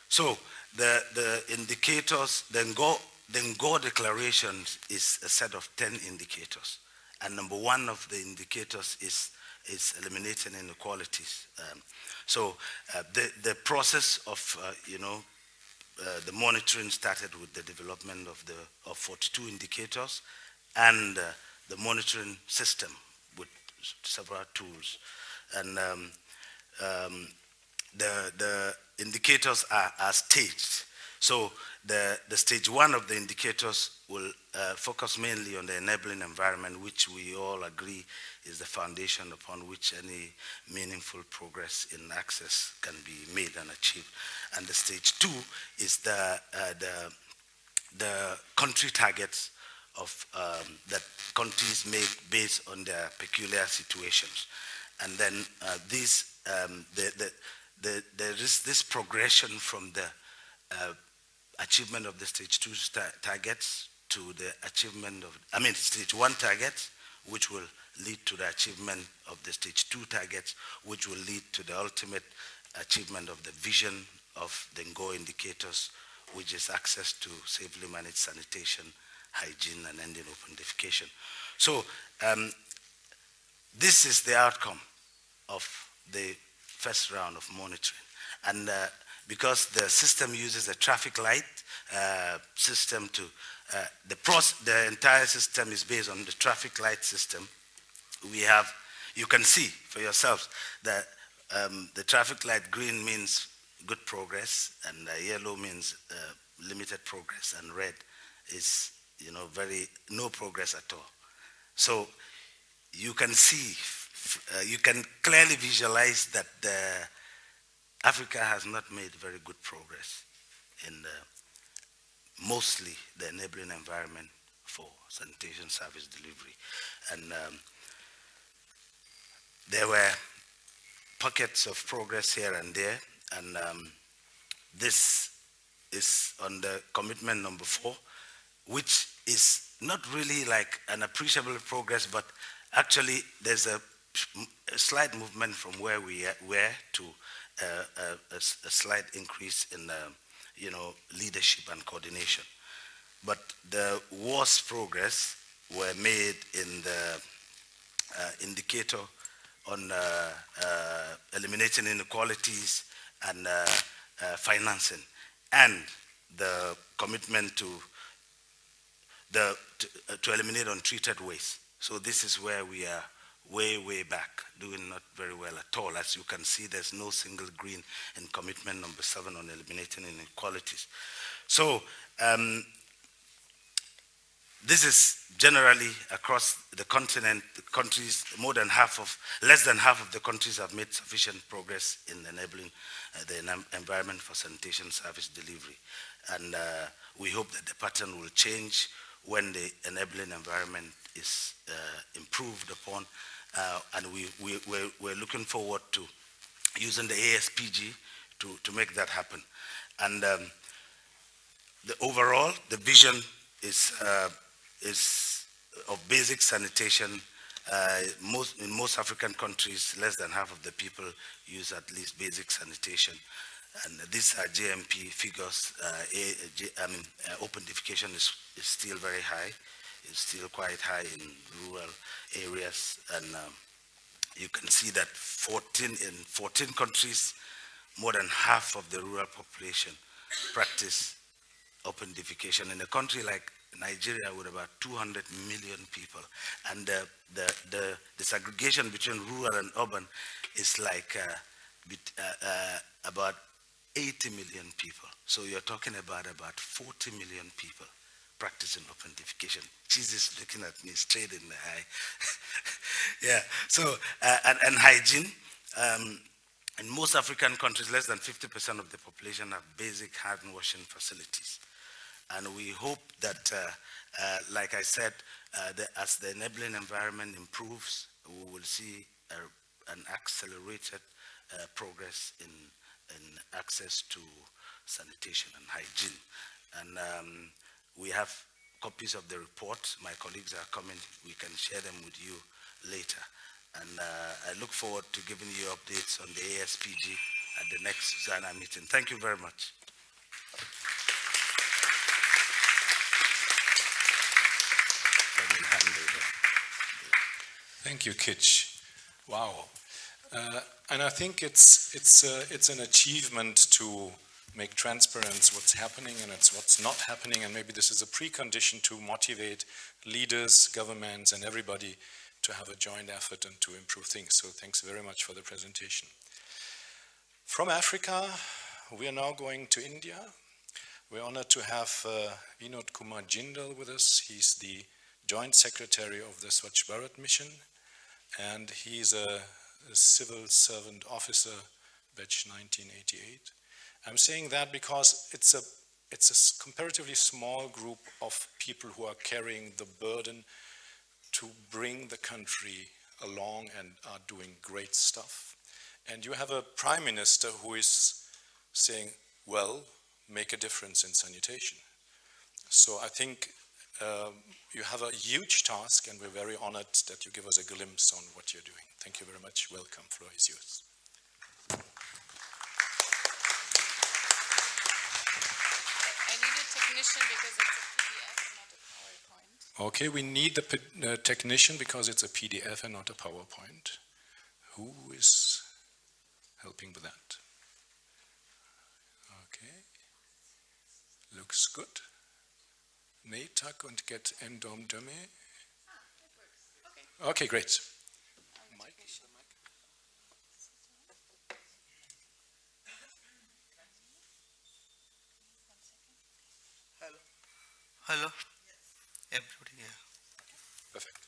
So the indicators, the NGO declarations is a set of 10 indicators. And number one of the indicators is eliminating inequalities. So the process of, the monitoring started with the development of 42 indicators and the monitoring system with several tools. And the indicators are staged. So the stage one of the indicators will focus mainly on the enabling environment, which we all agree is the foundation upon which any meaningful progress in access can be made and achieved. And the stage two is the country targets of that countries make based on their peculiar situations. And then there is this progression from the achievement of the stage two targets to the achievement of, stage one targets, which will lead to the achievement of the stage two targets, which will lead to the ultimate achievement of the vision of the NGO indicators, which is access to safely managed sanitation, hygiene, and ending open defecation. So this is the outcome of the first round of monitoring. And because the system uses a traffic light system to, the entire system is based on the traffic light system. We have, you can see for yourselves that the traffic light green means good progress, and yellow means limited progress, and red is, no progress at all. So you can see, you can clearly visualize that Africa has not made very good progress in mostly the enabling environment for sanitation service delivery. And there were pockets of progress here and there, and this is on the commitment number 4, which is not really like an appreciable progress, but actually there's a slight movement from where we were to a slight increase in leadership and coordination. But the worst progress were made in the indicator on eliminating inequalities and financing, and the commitment to eliminate untreated waste. So this is where we are way back, doing not very well at all. As you can see, there's no single green in commitment number 7 on eliminating inequalities. So this is generally across the continent, the countries, less than half of the countries have made sufficient progress in enabling the environment for sanitation service delivery. And we hope that the pattern will change when the enabling environment is improved upon. And we're looking forward to using the ASPG to make that happen. And overall, the vision is of basic sanitation. In most African countries, less than half of the people use at least basic sanitation. And these are JMP figures. Open defecation is still very high. It's still quite high in rural areas. And you can see that in 14 countries, more than half of the rural population practice open defecation. In a country like Nigeria with about 200 million people. And the segregation between rural and urban is like about 80 million people. So you're talking about 40 million people practicing open defecation. Jesus looking at me straight in the eye. Yeah, so, and hygiene. In most African countries, less than 50% of the population have basic hand washing facilities. And we hope that, like I said, as the enabling environment improves, we will see an accelerated progress in access to sanitation and hygiene. And we have copies of the report. My colleagues are coming. We can share them with you later. And I look forward to giving you updates on the ASPG at the next SuSanA meeting. Thank you very much. Thank you, Kitch. Wow. And I think it's an achievement to make transparent what's happening and what's not happening, and maybe this is a precondition to motivate leaders, governments, and everybody to have a joint effort and to improve things. So thanks very much for the presentation. From Africa, we are now going to India. We're honored to have Vinod Kumar Jindal with us. He's the Joint Secretary of the Swachh Bharat mission, and he's a civil servant officer, batch 1988. I'm saying that because it's a comparatively small group of people who are carrying the burden to bring the country along and are doing great stuff. And you have a prime minister who is saying, well, make a difference in sanitation. So I think you have a huge task, and we're very honored that you give us a glimpse on what you're doing. Thank you very much. Welcome. Floor is yours. I need a technician because it's a PDF, not a PowerPoint. Okay, we need the technician because it's a PDF and not a PowerPoint. Who is helping with that? Okay. Looks good. Maytag und get Endom Dome. Okay, great. Hello? Everybody here. Perfect.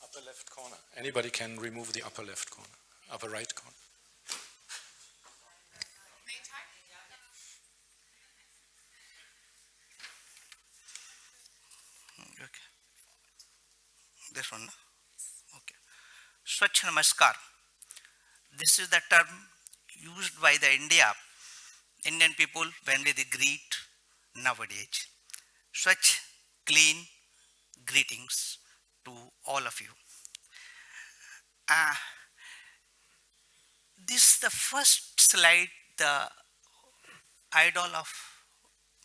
Upper left corner. Anybody can remove the upper left corner, upper right corner. Okay. This one, no? Okay. Swachh Namaskar. This is the term used by the Indian people when they greet nowadays. Swachh, clean, greetings to all of you. This is the first slide, the idol of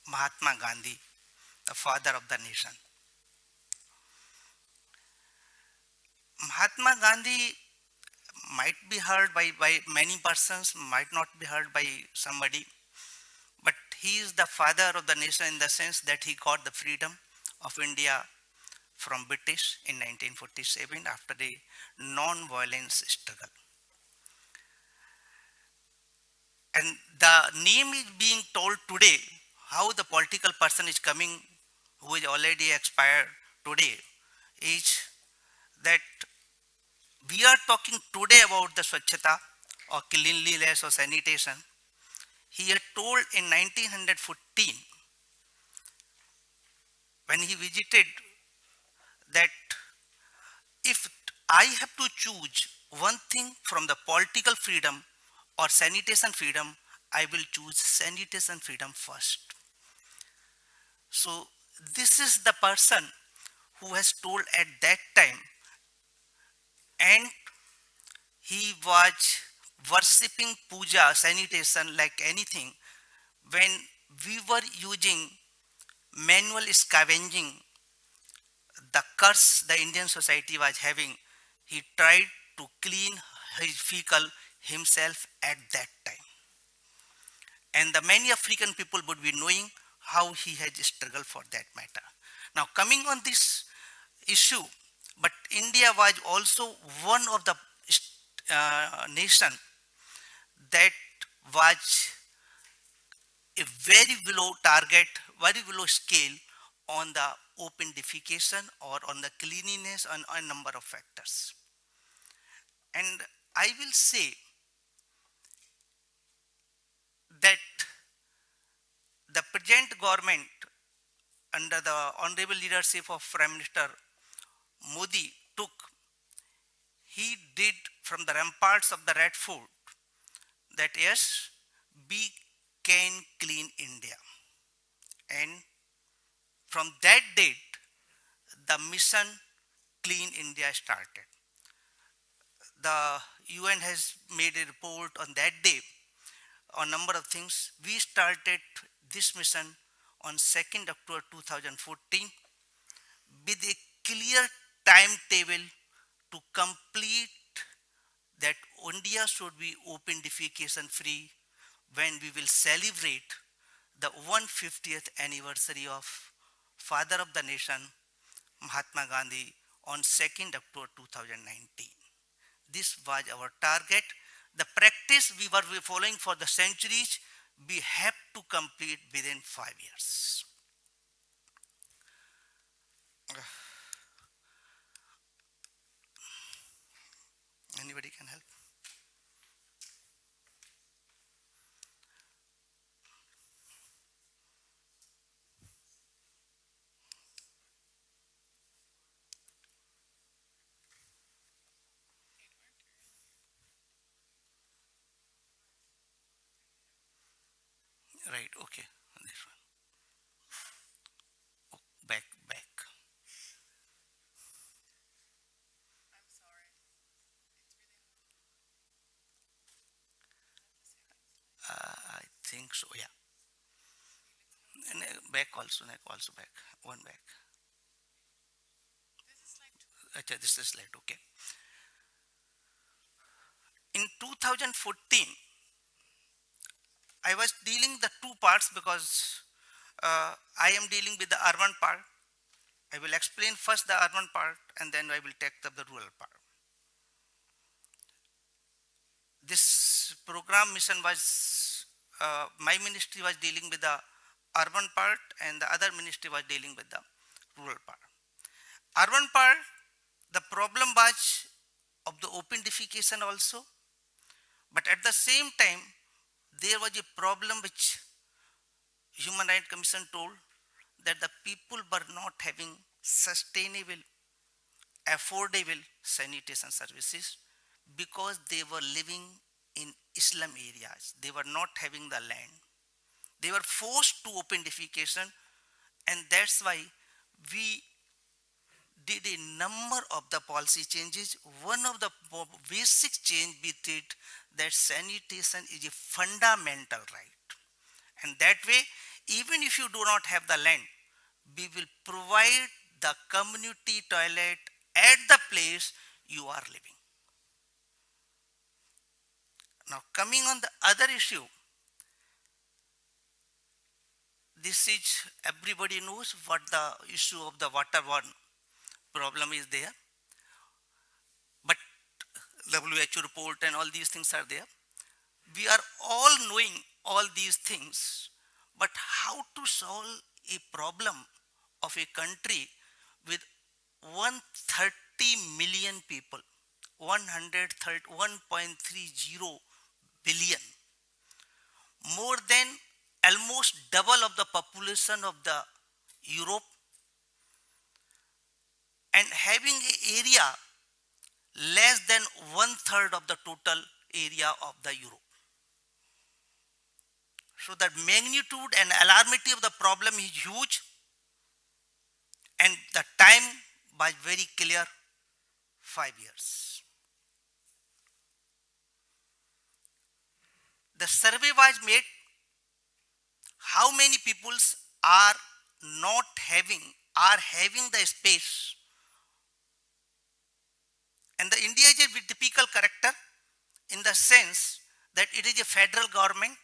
Mahatma Gandhi, the father of the nation. Mahatma Gandhi might be heard by many persons, might not be heard by somebody, but he is the father of the nation in the sense that he got the freedom of India from British in 1947 after a non-violence struggle. And the name is being told today, how the political person is coming, who is already expired today, is that we are talking today about the Swachhata or cleanliness or sanitation. He had told in 1914, when he visited, that if I have to choose one thing from the political freedom or sanitation freedom, I will choose sanitation freedom first. So this is the person who has told at that time, and he was worshipping puja, sanitation like anything. When we were using manual scavenging, the curse the Indian society was having, he tried to clean his fecal himself at that time. And the many African people would be knowing how he has struggled for that matter. Now coming on this issue, but India was also one of the nation that was a very below target, very below scale on the open defecation or on the cleanliness on a number of factors. And I will say that the present government under the honorable leadership of Prime Minister Modi he did from the ramparts of the Red Fort that yes, we can clean India. And from that date, the mission Clean India started. The UN has made a report on that day on a number of things. We started this mission on 2nd October 2014 with a clear timetable to complete that India should be open defecation free when we will celebrate the 150th anniversary of Father of the Nation, Mahatma Gandhi, on 2nd October 2019. This was our target. The practice we were following for the centuries, we have to complete within 5 years. Anybody can help? Right, okay, this one. Oh, back. I'm sorry. I think so, yeah. And back also back. One back. Achha, this is slide, okay. In 2014, I was dealing the two parts because I am dealing with the urban part. I will explain first the urban part and then I will take up the rural part. This program mission was, my ministry was dealing with the urban part and the other ministry was dealing with the rural part. Urban part, the problem was of the open defecation also, but at the same time, there was a problem which Human Rights Commission told that the people were not having sustainable, affordable sanitation services because they were living in slum areas. They were not having the land. They were forced to open defecation, and that's why we did a number of the policy changes. One of the basic change we did that sanitation is a fundamental right. And that way, even if you do not have the land, we will provide the community toilet at the place you are living. Now coming on the other issue, this is, everybody knows what the issue of the waterborne problem is there. But WHO report and all these things are there. We are all knowing all these things, but how to solve a problem of a country with 130 million people, 1.30 billion, more than almost double of the population of the Europe, and having an area less than 1/3 of the total area of the Europe. So the magnitude and alarmity of the problem is huge, and the time was very clear, 5 years. the survey was made, how many peoples are having the space. And the India is a typical character in the sense that it is a federal government.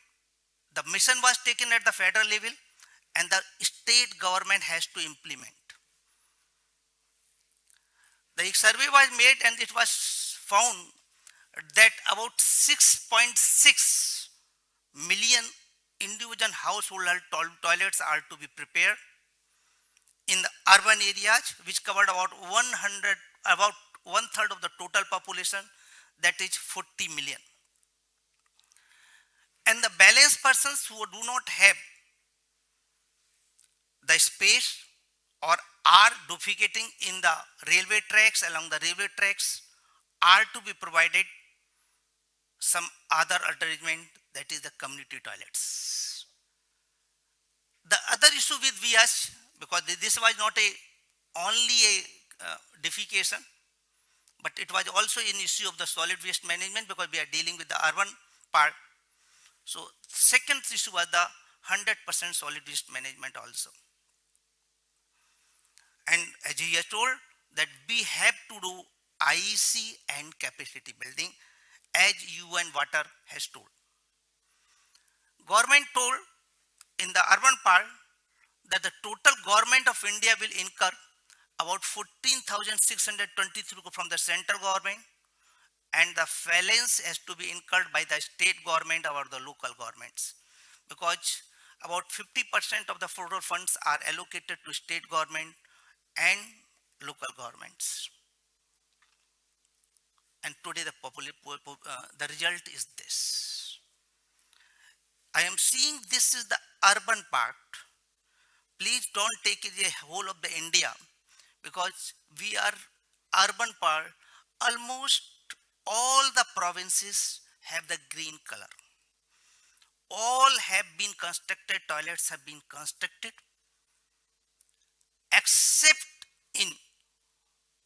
The mission was taken at the federal level and the state government has to implement. The survey was made and it was found that about 6.6 million individual household toilets are to be prepared in the urban areas, which covered about one third of the total population, that is 40 million. And the balanced persons who do not have the space or are defecating in the railway tracks, along the railway tracks, are to be provided some other arrangement, that is the community toilets. The other issue with VH, because this was not only a defecation, but it was also an issue of the solid waste management, because we are dealing with the urban part. So second issue was the 100% solid waste management also. And as he has told that we have to do IEC and capacity building, as UN Water has told. Government told in the urban part that the total government of India will incur about 14,623 from the central government, and the balance has to be incurred by the state government or the local governments, because about 50% of the federal funds are allocated to state government and local governments. And today the result is this. I am seeing this is the urban part. Please don't take it the whole of the India, because we are urban part. Almost all the provinces have the green color. All have been constructed, toilets have been constructed, except in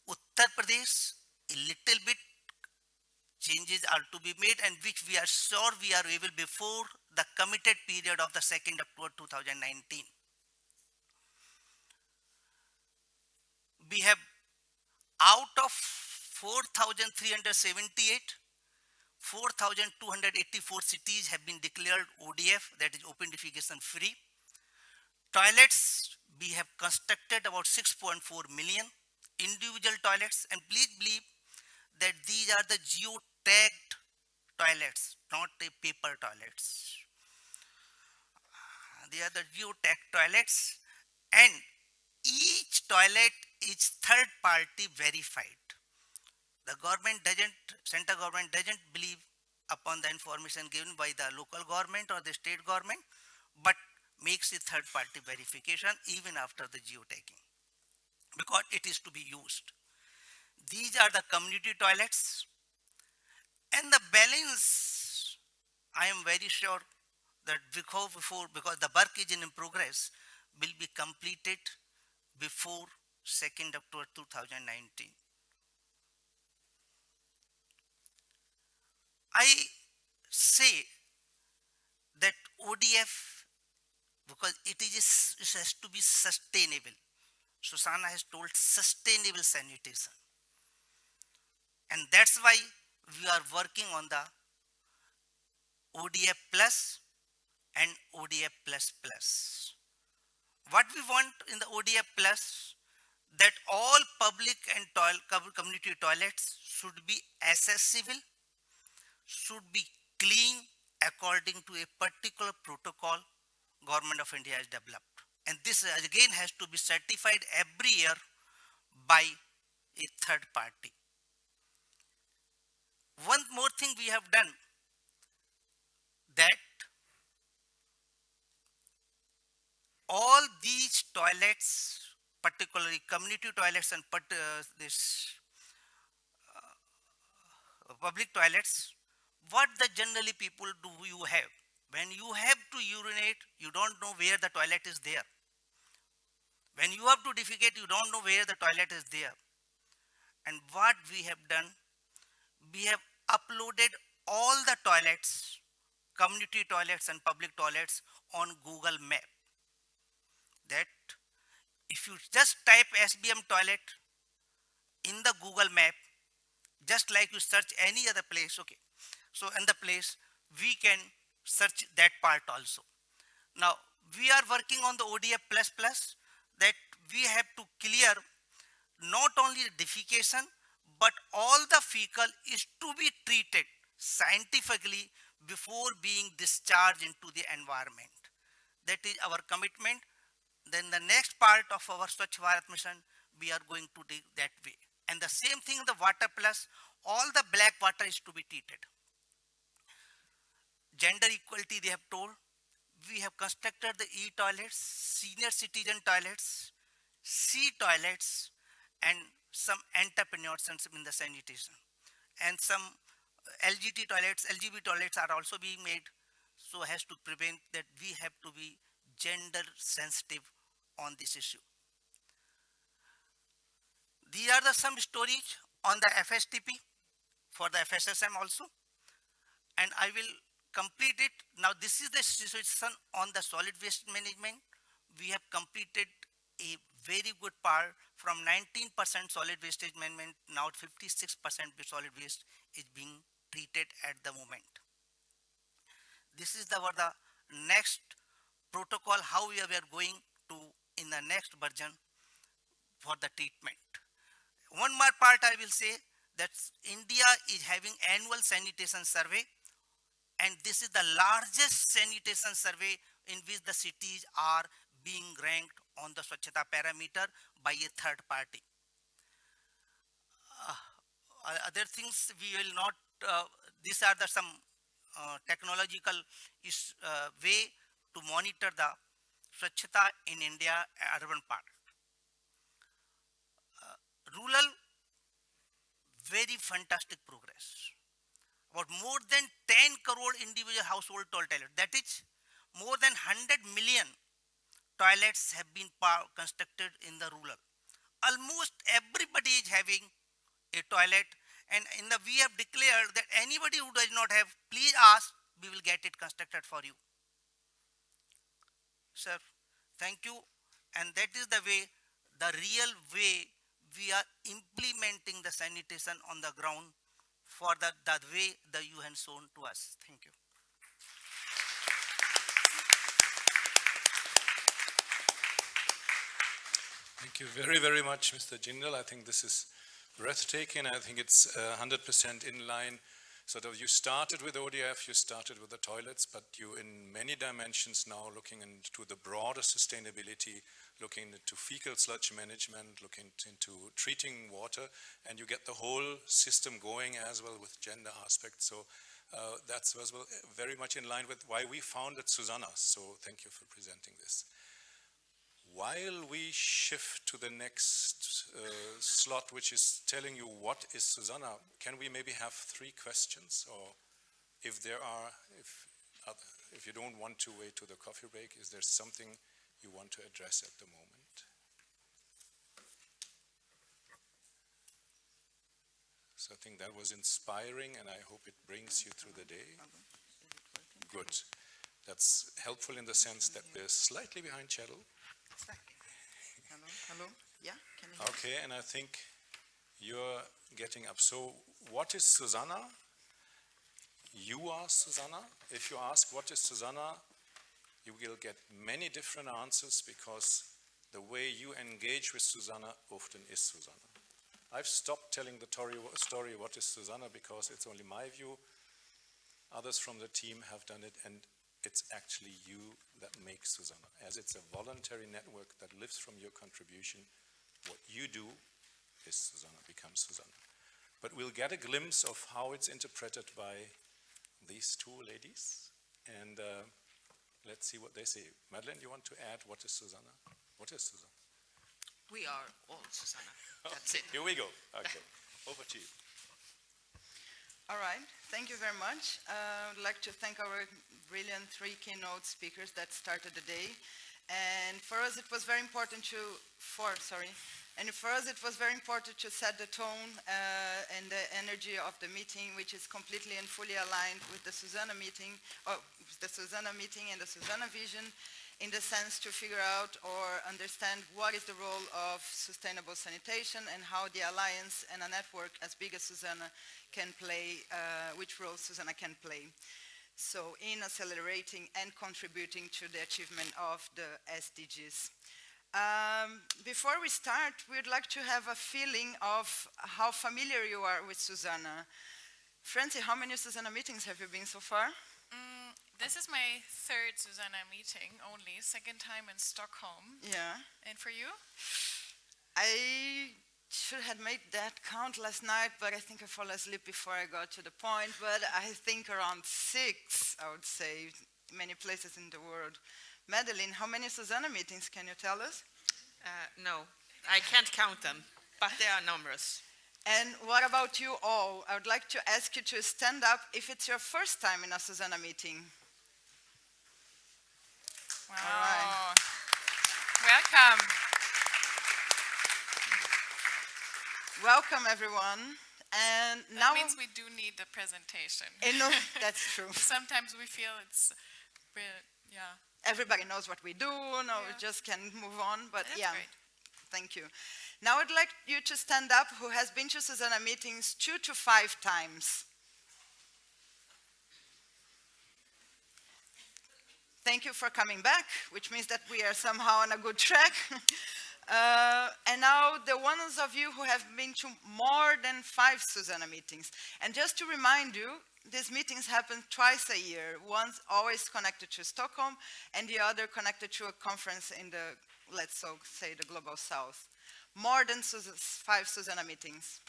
Uttar Pradesh, a little bit changes are to be made, and which we are sure we are able before the committed period of the 2nd October 2019. We have out of 4,378, 4,284 cities have been declared ODF, that is open defecation free. Toilets, we have constructed about 6.4 million individual toilets, and please believe that these are the geo-tagged toilets, not the paper toilets. They are the geo-tagged toilets, and each toilet is third party verified. The government doesn't, central government doesn't believe upon the information given by the local government or the state government, but makes a third party verification even after the geotagging, because it is to be used. These are the community toilets, and the balance, I am very sure that because the work is in progress, will be completed before 2nd October 2019. I say that ODF, because it has to be sustainable. SuSanA has told sustainable sanitation. And that's why we are working on the ODF plus and ODF plus plus. What we want in the ODF plus, that all public and community toilets should be accessible, should be clean according to a particular protocol Government of India has developed. And this again has to be certified every year by a third party. One more thing we have done, that all these toilets, particularly community toilets and public toilets, what the generally people do you have? When you have to urinate, you don't know where the toilet is there. When you have to defecate, you don't know where the toilet is there. And what we have done, we have uploaded all the toilets community toilets and public toilets on Google Map. That if you just type SBM toilet in the Google Map, just like you search any other place, okay. So in the place, we can search that part also. Now, we are working on the ODF++, that we have to clear not only the defecation, but all the fecal is to be treated scientifically before being discharged into the environment. That is our commitment. Then the next part of our Swachh Bharat mission, we are going to do that way. And the same thing, the water plus, all the black water is to be treated. Gender equality, they have told. We have constructed the e-toilets, senior citizen toilets, C-toilets, and some entrepreneurs in the sanitation. And some LGBT toilets are also being made, so has to prevent that we have to be gender sensitive on this issue. These are the some stories on the FSTP for the FSSM also, and I will complete it. Now this is the situation on the solid waste management. We have completed a very good part from 19% solid waste management, now 56% solid waste is being treated at the moment. This is the next protocol, how we are going to in the next version for the treatment. One more part I will say that India is having annual sanitation survey, and this is the largest sanitation survey in which the cities are being ranked on the Swachhata parameter by a third party. Other things we will not, these are the some technological way to monitor the Swachhata in India urban part. Rural, very fantastic progress. About more than 10 crore individual household toilet. That is more than 100 million toilets have been constructed in the rural. Almost everybody is having a toilet, and we have declared that anybody who does not have, please ask, we will get it constructed for you. Sir, thank you. And that is the way, the real way we are implementing the sanitation on the ground for the way the UN shown to us. Thank you. Thank you very, very much, Mr. Jindal. I think this is breathtaking. I think it's 100% in line. Sort of, you started with ODF, you started with the toilets, but you in many dimensions now looking into the broader sustainability, looking into fecal sludge management, looking into treating water, and you get the whole system going as well with gender aspects. So that's as well very much in line with why we founded SuSanA. So thank you for presenting this. While we shift to the next slot, which is telling you what is SuSanA, can we maybe have 3 questions? Or if there are, if you don't want to wait to the coffee break, is there something you want to address at the moment? So I think that was inspiring, and I hope it brings you through the day. Good. That's helpful in the sense that we're slightly behind schedule. Hello? Yeah? Can you hear me? Okay, and I think you're getting up. So what is SuSanA? You are SuSanA. If you ask what is SuSanA, you will get many different answers because the way you engage with SuSanA often is SuSanA. I've stopped telling the story what is SuSanA because it's only my view. Others from the team have done it, and it's actually you that makes SuSanA. As it's a voluntary network that lives from your contribution, what you do is SuSanA, becomes SuSanA. But we'll get a glimpse of how it's interpreted by these 2 ladies, and let's see what they say. Madeleine, you want to add what is SuSanA? What is SuSanA? We are all SuSanA. That's it. Here we go. Okay, over to you. All right, thank you very much. I'd like to thank our brilliant 3 keynote speakers that started the day. And for us, it was very important to set the tone and the energy of the meeting, which is completely and fully aligned with the SuSanA meeting, and the SuSanA vision, in the sense to figure out or understand what is the role of sustainable sanitation and how the alliance and a network as big as SuSanA can play, which role SuSanA can play. So in accelerating and contributing to the achievement of the SDGs. Before we start, we'd like to have a feeling of how familiar you are with SuSanA. Francie, how many SuSanA meetings have you been so far? This is my third SuSanA meeting only, second time in Stockholm. Yeah. And for you? I should have made that count last night, but I think I fell asleep before I got to the point. But I think around 6, I would say, many places in the world. Madeleine, how many SuSanA meetings can you tell us? No, I can't count them, but they are numerous. And what about you all? I would like to ask you to stand up if it's your first time in a SuSanA meeting. Wow. All right. Welcome. Welcome, everyone. And now that means we do need the presentation. No, that's true. Sometimes we feel it's, yeah. Everybody knows what we do, no, we just can move on, but That's yeah, great. Thank you. Now I'd like you to stand up who has been to SuSanA meetings 2 to 5 times. Thank you for coming back, which means that we are somehow on a good track. And now the ones of you who have been to more than 5 SuSanA meetings. And just to remind you, these meetings happen twice a year, one always connected to Stockholm and the other connected to a conference in the, let's so say, the Global South. More than 5 SuSanA meetings.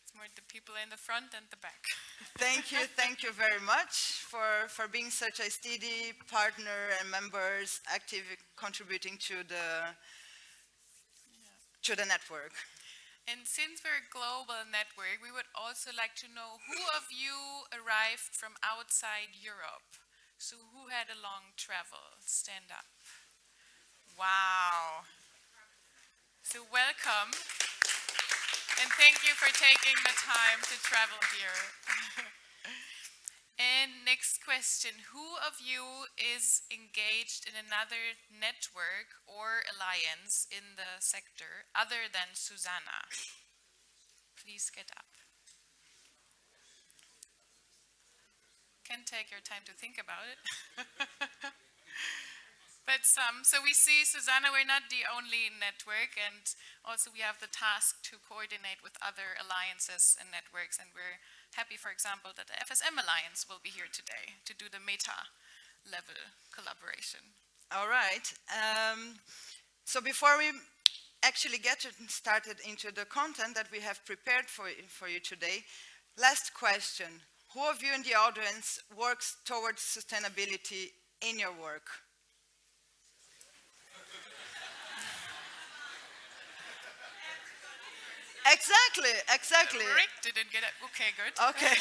It's more the people in the front and the back. Thank you very much for being such a steady partner and members, active contributing to the network. And since we're a global network, we would also like to know who of you arrived from outside Europe? So who had a long travel? Stand up. Wow. So welcome. And thank you for taking the time to travel here. And next question, who of you is engaged in another network or alliance in the sector other than SuSanA? Please get up. Can take your time to think about it. But some, so we see SuSanA, we're not the only network, and also we have the task to coordinate with other alliances and networks, and we're happy, for example, that the FSM Alliance will be here today to do the meta-level collaboration. All right. So before we actually get started into the content that we have prepared for you today, last question. Who of you in the audience works towards sustainability in your work? Exactly. Rick didn't get it. Okay, good. Okay.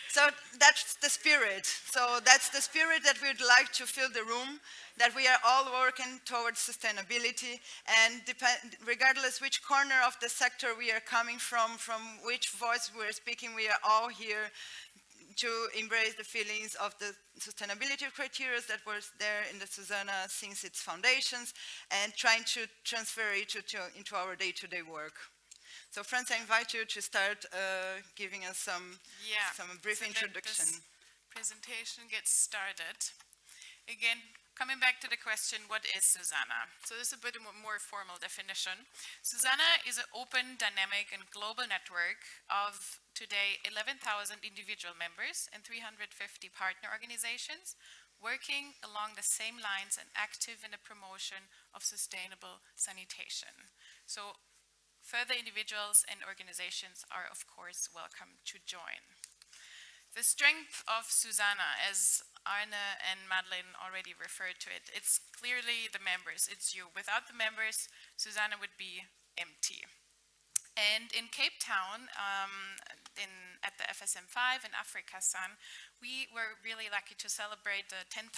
So that's the spirit. So that's the spirit that we'd like to fill the room, that we are all working towards sustainability, and regardless which corner of the sector we are coming from which voice we're speaking, we are all here to embrace the feelings of the sustainability criteria that was there in the SuSanA since its foundations, and trying to transfer it into our day-to-day work. So friends, I invite you to start giving us some brief introduction. This presentation gets started. Again, coming back to the question, what is SuSanA? So this is a bit more formal definition. SuSanA is an open, dynamic, and global network of today 11,000 individual members and 350 partner organizations working along the same lines and active in the promotion of sustainable sanitation. So further individuals and organizations are, of course, welcome to join. The strength of SuSanA, as Arne and Madeleine already referred to it, it's clearly the members, it's you. Without the members, SuSanA would be empty. And in Cape Town, at the FSM5 in Africa Sun, we were really lucky to celebrate the 10,000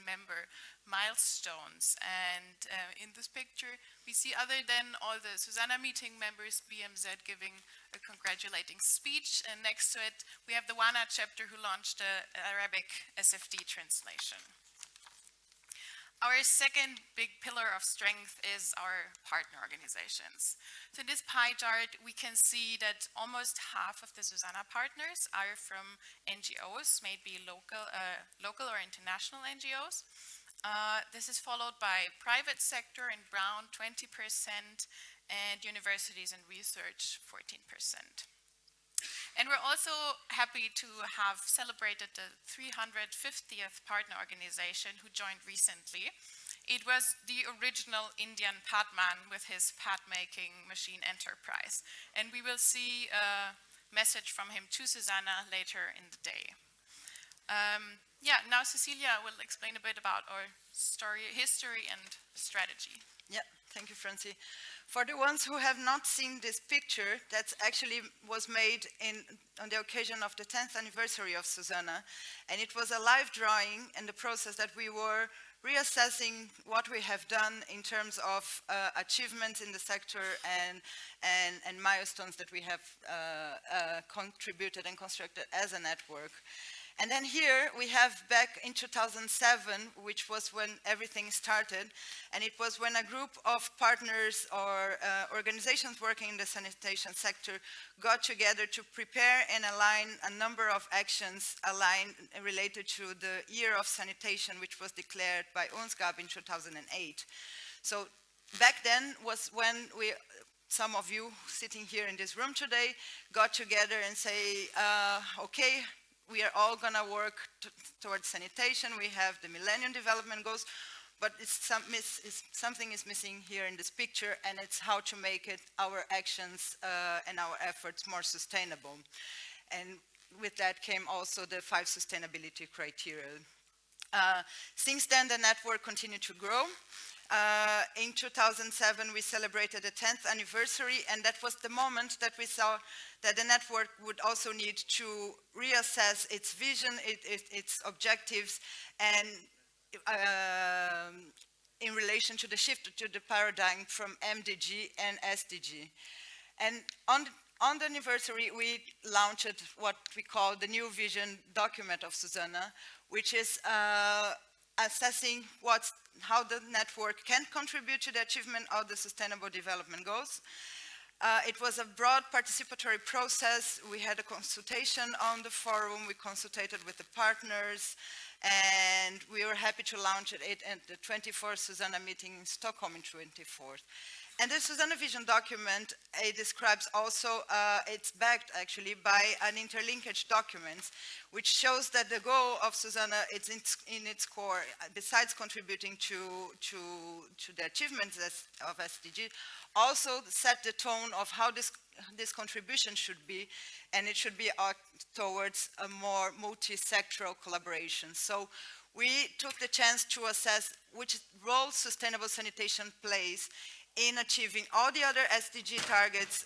member milestones. And in this picture, we see, other than all the SuSanA meeting members, BMZ giving a congratulating speech, and next to it, we have the WANA chapter who launched the Arabic SFD translation. Our second big pillar of strength is our partner organizations. So in this pie chart, we can see that almost half of the SuSanA partners are from NGOs, maybe local or international NGOs. This is followed by private sector in brown, 20%, and universities and research, 14%. And we're also happy to have celebrated the 350th partner organization who joined recently. It was the original Indian padman with his pad-making machine enterprise. And we will see a message from him to SuSanA later in the day. Now Cecilia will explain a bit about our story, history, and strategy. Yeah, thank you, Francie. For the ones who have not seen this picture, that actually was made on the occasion of the 10th anniversary of SuSanA, and it was a live drawing in the process that we were reassessing what we have done in terms of achievements in the sector and milestones that we have contributed and constructed as a network. And then here we have back in 2007, which was when everything started, and it was when a group of partners or organizations working in the sanitation sector got together to prepare and align a number of actions related to the year of sanitation, which was declared by UNSCAP in 2008. So back then was when some of you sitting here in this room today got together and say, okay, we are all going to work towards sanitation. We have the Millennium Development Goals, but something is missing here in this picture, and it's how to make it, our actions and our efforts more sustainable. And with that came also the 5 sustainability criteria. Since then, the network continued to grow. In 2007, we celebrated the 10th anniversary, and that was the moment that we saw that the network would also need to reassess its vision, its objectives, and in relation to the shift to the paradigm from MDG and SDG. And on the anniversary, we launched what we call the new vision document of SuSanA, which is assessing how the network can contribute to the achievement of the Sustainable Development Goals. It was a broad participatory process. We had a consultation on the forum. We consulted with the partners, and we were happy to launch it at the 24th SuSanA meeting in Stockholm in 24th. And the SuSanA vision document, it describes also, it's backed actually by an interlinkage document, which shows that the goal of SuSanA, it's in its core, besides contributing to the achievements of SDG, also set the tone of how this contribution should be, and it should be towards a more multi-sectoral collaboration. So we took the chance to assess which role sustainable sanitation plays in achieving all the other SDG targets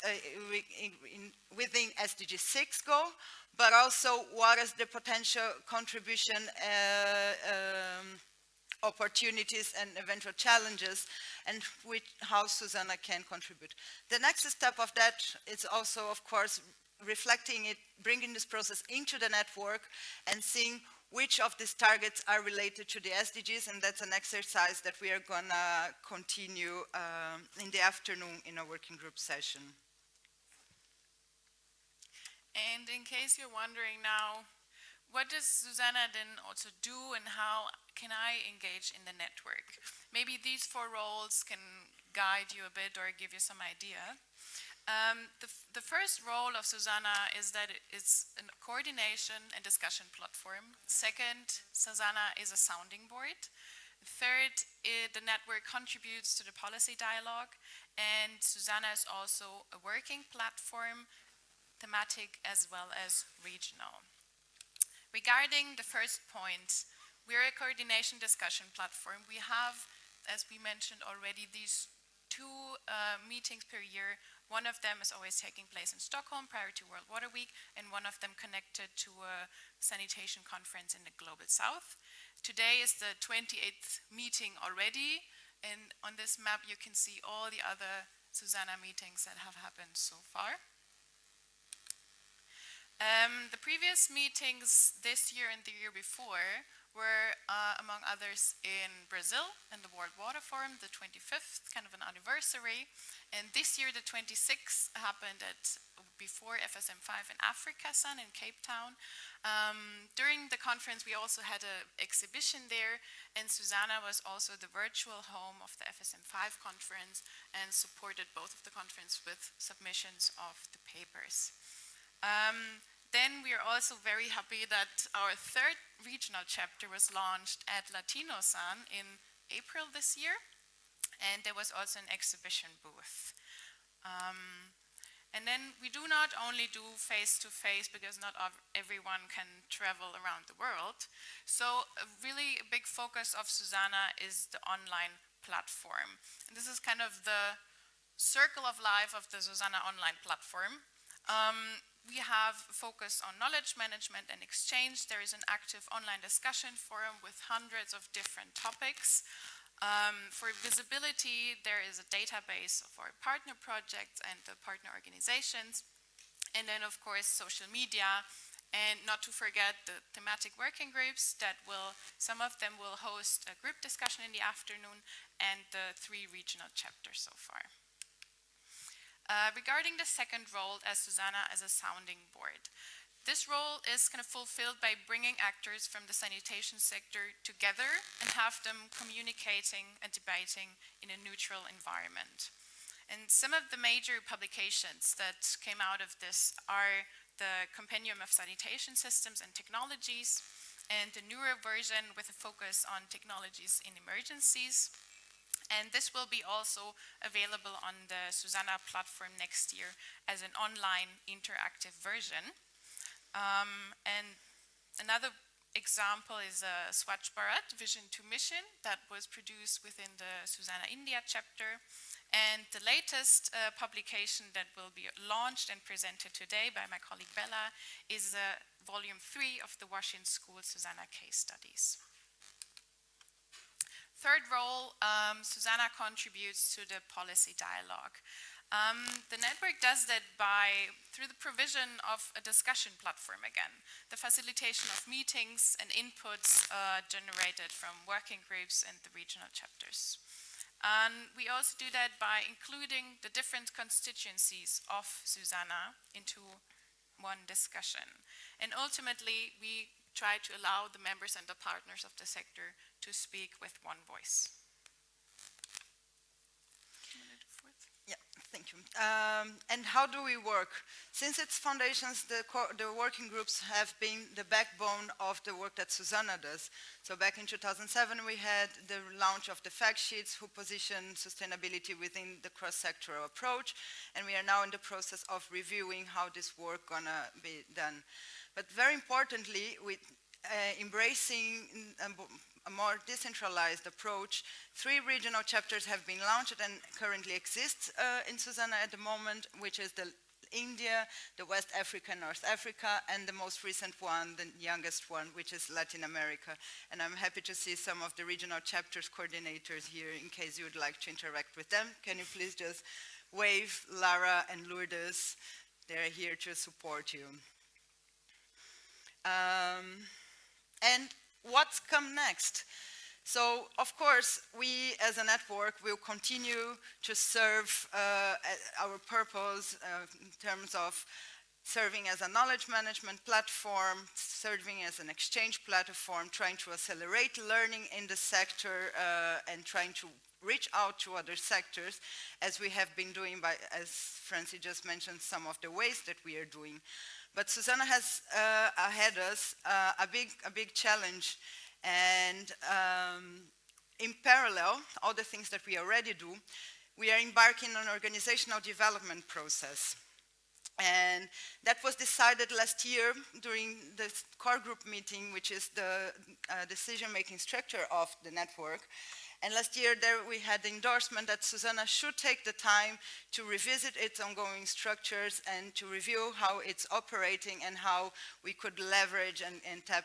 within SDG 6 goal, but also what is the potential contribution opportunities and eventual challenges, and how SuSanA can contribute. The next step of that is also, of course, reflecting it, bringing this process into the network and seeing which of these targets are related to the SDGs, and that's an exercise that we are going to continue in the afternoon in a working group session. And in case you're wondering now, what does SuSanA then also do, and how can I engage in the network? Maybe these 4 roles can guide you a bit or give you some idea. The first role of SuSanA is that it's a coordination and discussion platform. Second, SuSanA is a sounding board. Third, the network contributes to the policy dialogue, and SuSanA is also a working platform, thematic as well as regional. Regarding the first point, we're a coordination discussion platform. We have, as we mentioned already, these two meetings per year. One of them is always taking place in Stockholm prior to World Water Week, and one of them connected to a sanitation conference in the Global South. Today is the 28th meeting already, and on this map you can see all the other SuSanA meetings that have happened so far. The previous meetings this year and the year before were, among others, in Brazil, in the World Water Forum, the 25th, kind of an anniversary. And this year, the 26th, happened before FSM5 in Africa, in Cape Town. During the conference, we also had an exhibition there, and SuSanA was also the virtual home of the FSM5 conference and supported both of the conference with submissions of the papers. Then we are also very happy that our third regional chapter was launched at Latino-San in April this year, and there was also an exhibition booth. And then we do not only do face-to-face because not everyone can travel around the world. So a really big focus of SuSanA is the online platform. And this is kind of the circle of life of the SuSanA online platform. We have focus on knowledge management and exchange. There is an active online discussion forum with hundreds of different topics. For visibility, there is a database for partner projects and the partner organizations. And then, of course, social media. And not to forget the thematic working groups that some of them will host a group discussion in the afternoon, and the 3 regional chapters so far. Regarding the second role as SuSanA as a sounding board, this role is kind of fulfilled by bringing actors from the sanitation sector together and have them communicating and debating in a neutral environment. And some of the major publications that came out of this are the Compendium of Sanitation Systems and Technologies, and the newer version with a focus on technologies in emergencies. And this will be also available on the SuSanA platform next year as an online interactive version. And another example is a Swachh Bharat Vision to Mission that was produced within the SuSanA India chapter. And the latest publication that will be launched and presented today by my colleague Bella is volume 3 of the Washington School SuSanA case studies. Third role, SuSanA contributes to the policy dialogue. The network does that through the provision of a discussion platform again, the facilitation of meetings and inputs generated from working groups and the regional chapters. And we also do that by including the different constituencies of SuSanA into one discussion. And ultimately, we try to allow the members and the partners of the sector to speak with one voice. Yeah, thank you. And how do we work? Since its foundations, the working groups have been the backbone of the work that SuSanA does. So back in 2007, we had the launch of the fact sheets who position sustainability within the cross-sectoral approach, and we are now in the process of reviewing how this work gonna be done. But very importantly, with embracing a more decentralized approach, 3 regional chapters have been launched and currently exist in SuSanA at the moment, which is the India, the West Africa, North Africa, and the most recent one, the youngest one, which is Latin America. And I'm happy to see some of the regional chapters coordinators here in case you would like to interact with them. Can you please just wave Lara and Lourdes? They're here to support you. And what's come next? So, of course, we as a network will continue to serve our purpose in terms of serving as a knowledge management platform, serving as an exchange platform, trying to accelerate learning in the sector and trying to reach out to other sectors, as we have been doing by, as Francie just mentioned, some of the ways that we are doing. But SuSanA has ahead us a big challenge, and in parallel, all the things that we already do, we are embarking on an organizational development process. And that was decided last year during the core group meeting, which is the decision-making structure of the network. And last year there we had the endorsement that SuSanA should take the time to revisit its ongoing structures and to review how it's operating and how we could leverage and tap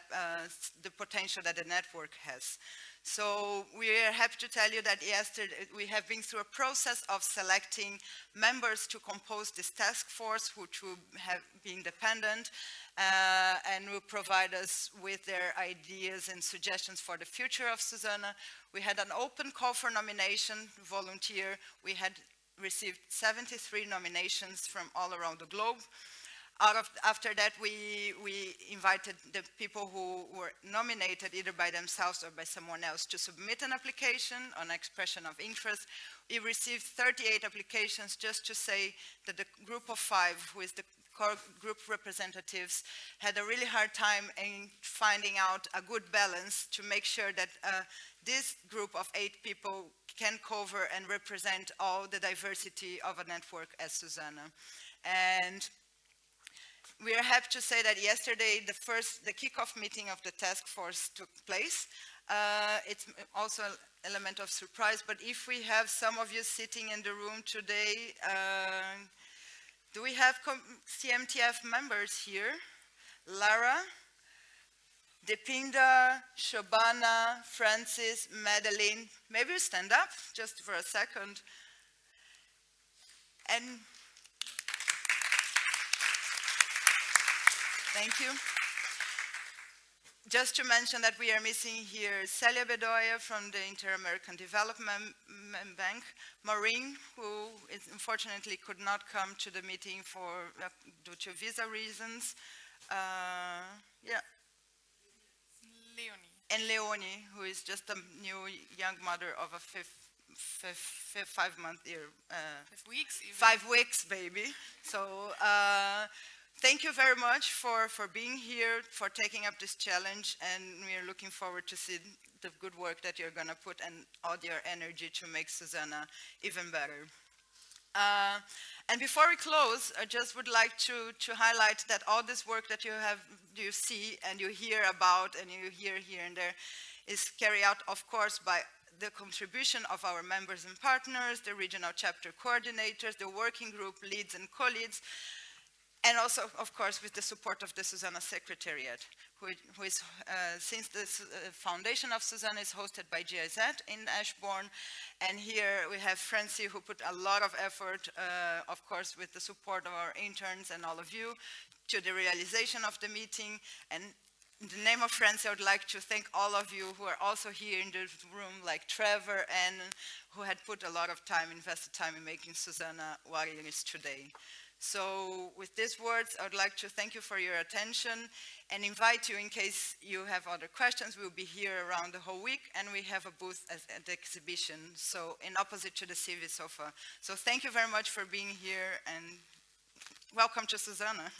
the potential that the network has. So we are happy to tell you that yesterday we have been through a process of selecting members to compose this task force, which will have been independent and will provide us with their ideas and suggestions for the future of SuSanA. We had an open call for nomination, volunteer. We had received 73 nominations from all around the globe. After that, we invited the people who were nominated either by themselves or by someone else to submit an application, an expression of interest. We received 38 applications, just to say that the group of 5, who is the core group representatives, had a really hard time in finding out a good balance to make sure that this group of 8 people can cover and represent all the diversity of a network as SuSanA. And we are happy to say that yesterday the kickoff meeting of the task force took place. It's also an element of surprise, but if we have some of you sitting in the room today, do we have CMTF members here? Lara, Depinda, Shobana, Francis, Madeleine. Maybe you stand up just for a second. And thank you. Just to mention that we are missing here Celia Bedoya from the Inter-American Development Bank, Maureen, who unfortunately could not come to the meeting due to visa reasons. Yeah. Leonie. And Leonie, who is just a new young mother of a 5-month year. 5 weeks even. 5 weeks, baby. So thank you very much for being here, for taking up this challenge, and we are looking forward to see the good work that you're going to put and all your energy to make SuSanA even better. And before we close, I just would like to highlight that all this work that you see and you hear about and you hear here and there is carried out, of course, by the contribution of our members and partners, the regional chapter coordinators, the working group leads and co-leads, and also, of course, with the support of the SuSanA Secretariat, who is, since the foundation of SuSanA is hosted by GIZ in Ashbourne. And here we have Francie, who put a lot of effort, of course, with the support of our interns and all of you, to the realization of the meeting. And in the name of Francie, I would like to thank all of you who are also here in the room, like Trevor, and who had put a lot of time, invested time in making SuSanA what it is today. So with these words, I would like to thank you for your attention and invite you, in case you have other questions. We'll be here around the whole week, and we have a booth at the exhibition, so in opposite to the CV sofa. So thank you very much for being here, and welcome to SuSanA.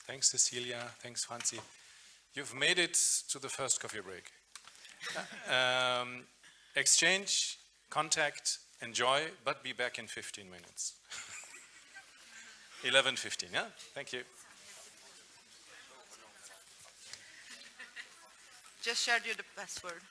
Thanks, Cecilia. Thanks, Franzi. You've made it to the first coffee break. Exchange, contact, enjoy, but be back in 15 minutes. 11:15, yeah? Thank you. Just shared you the password.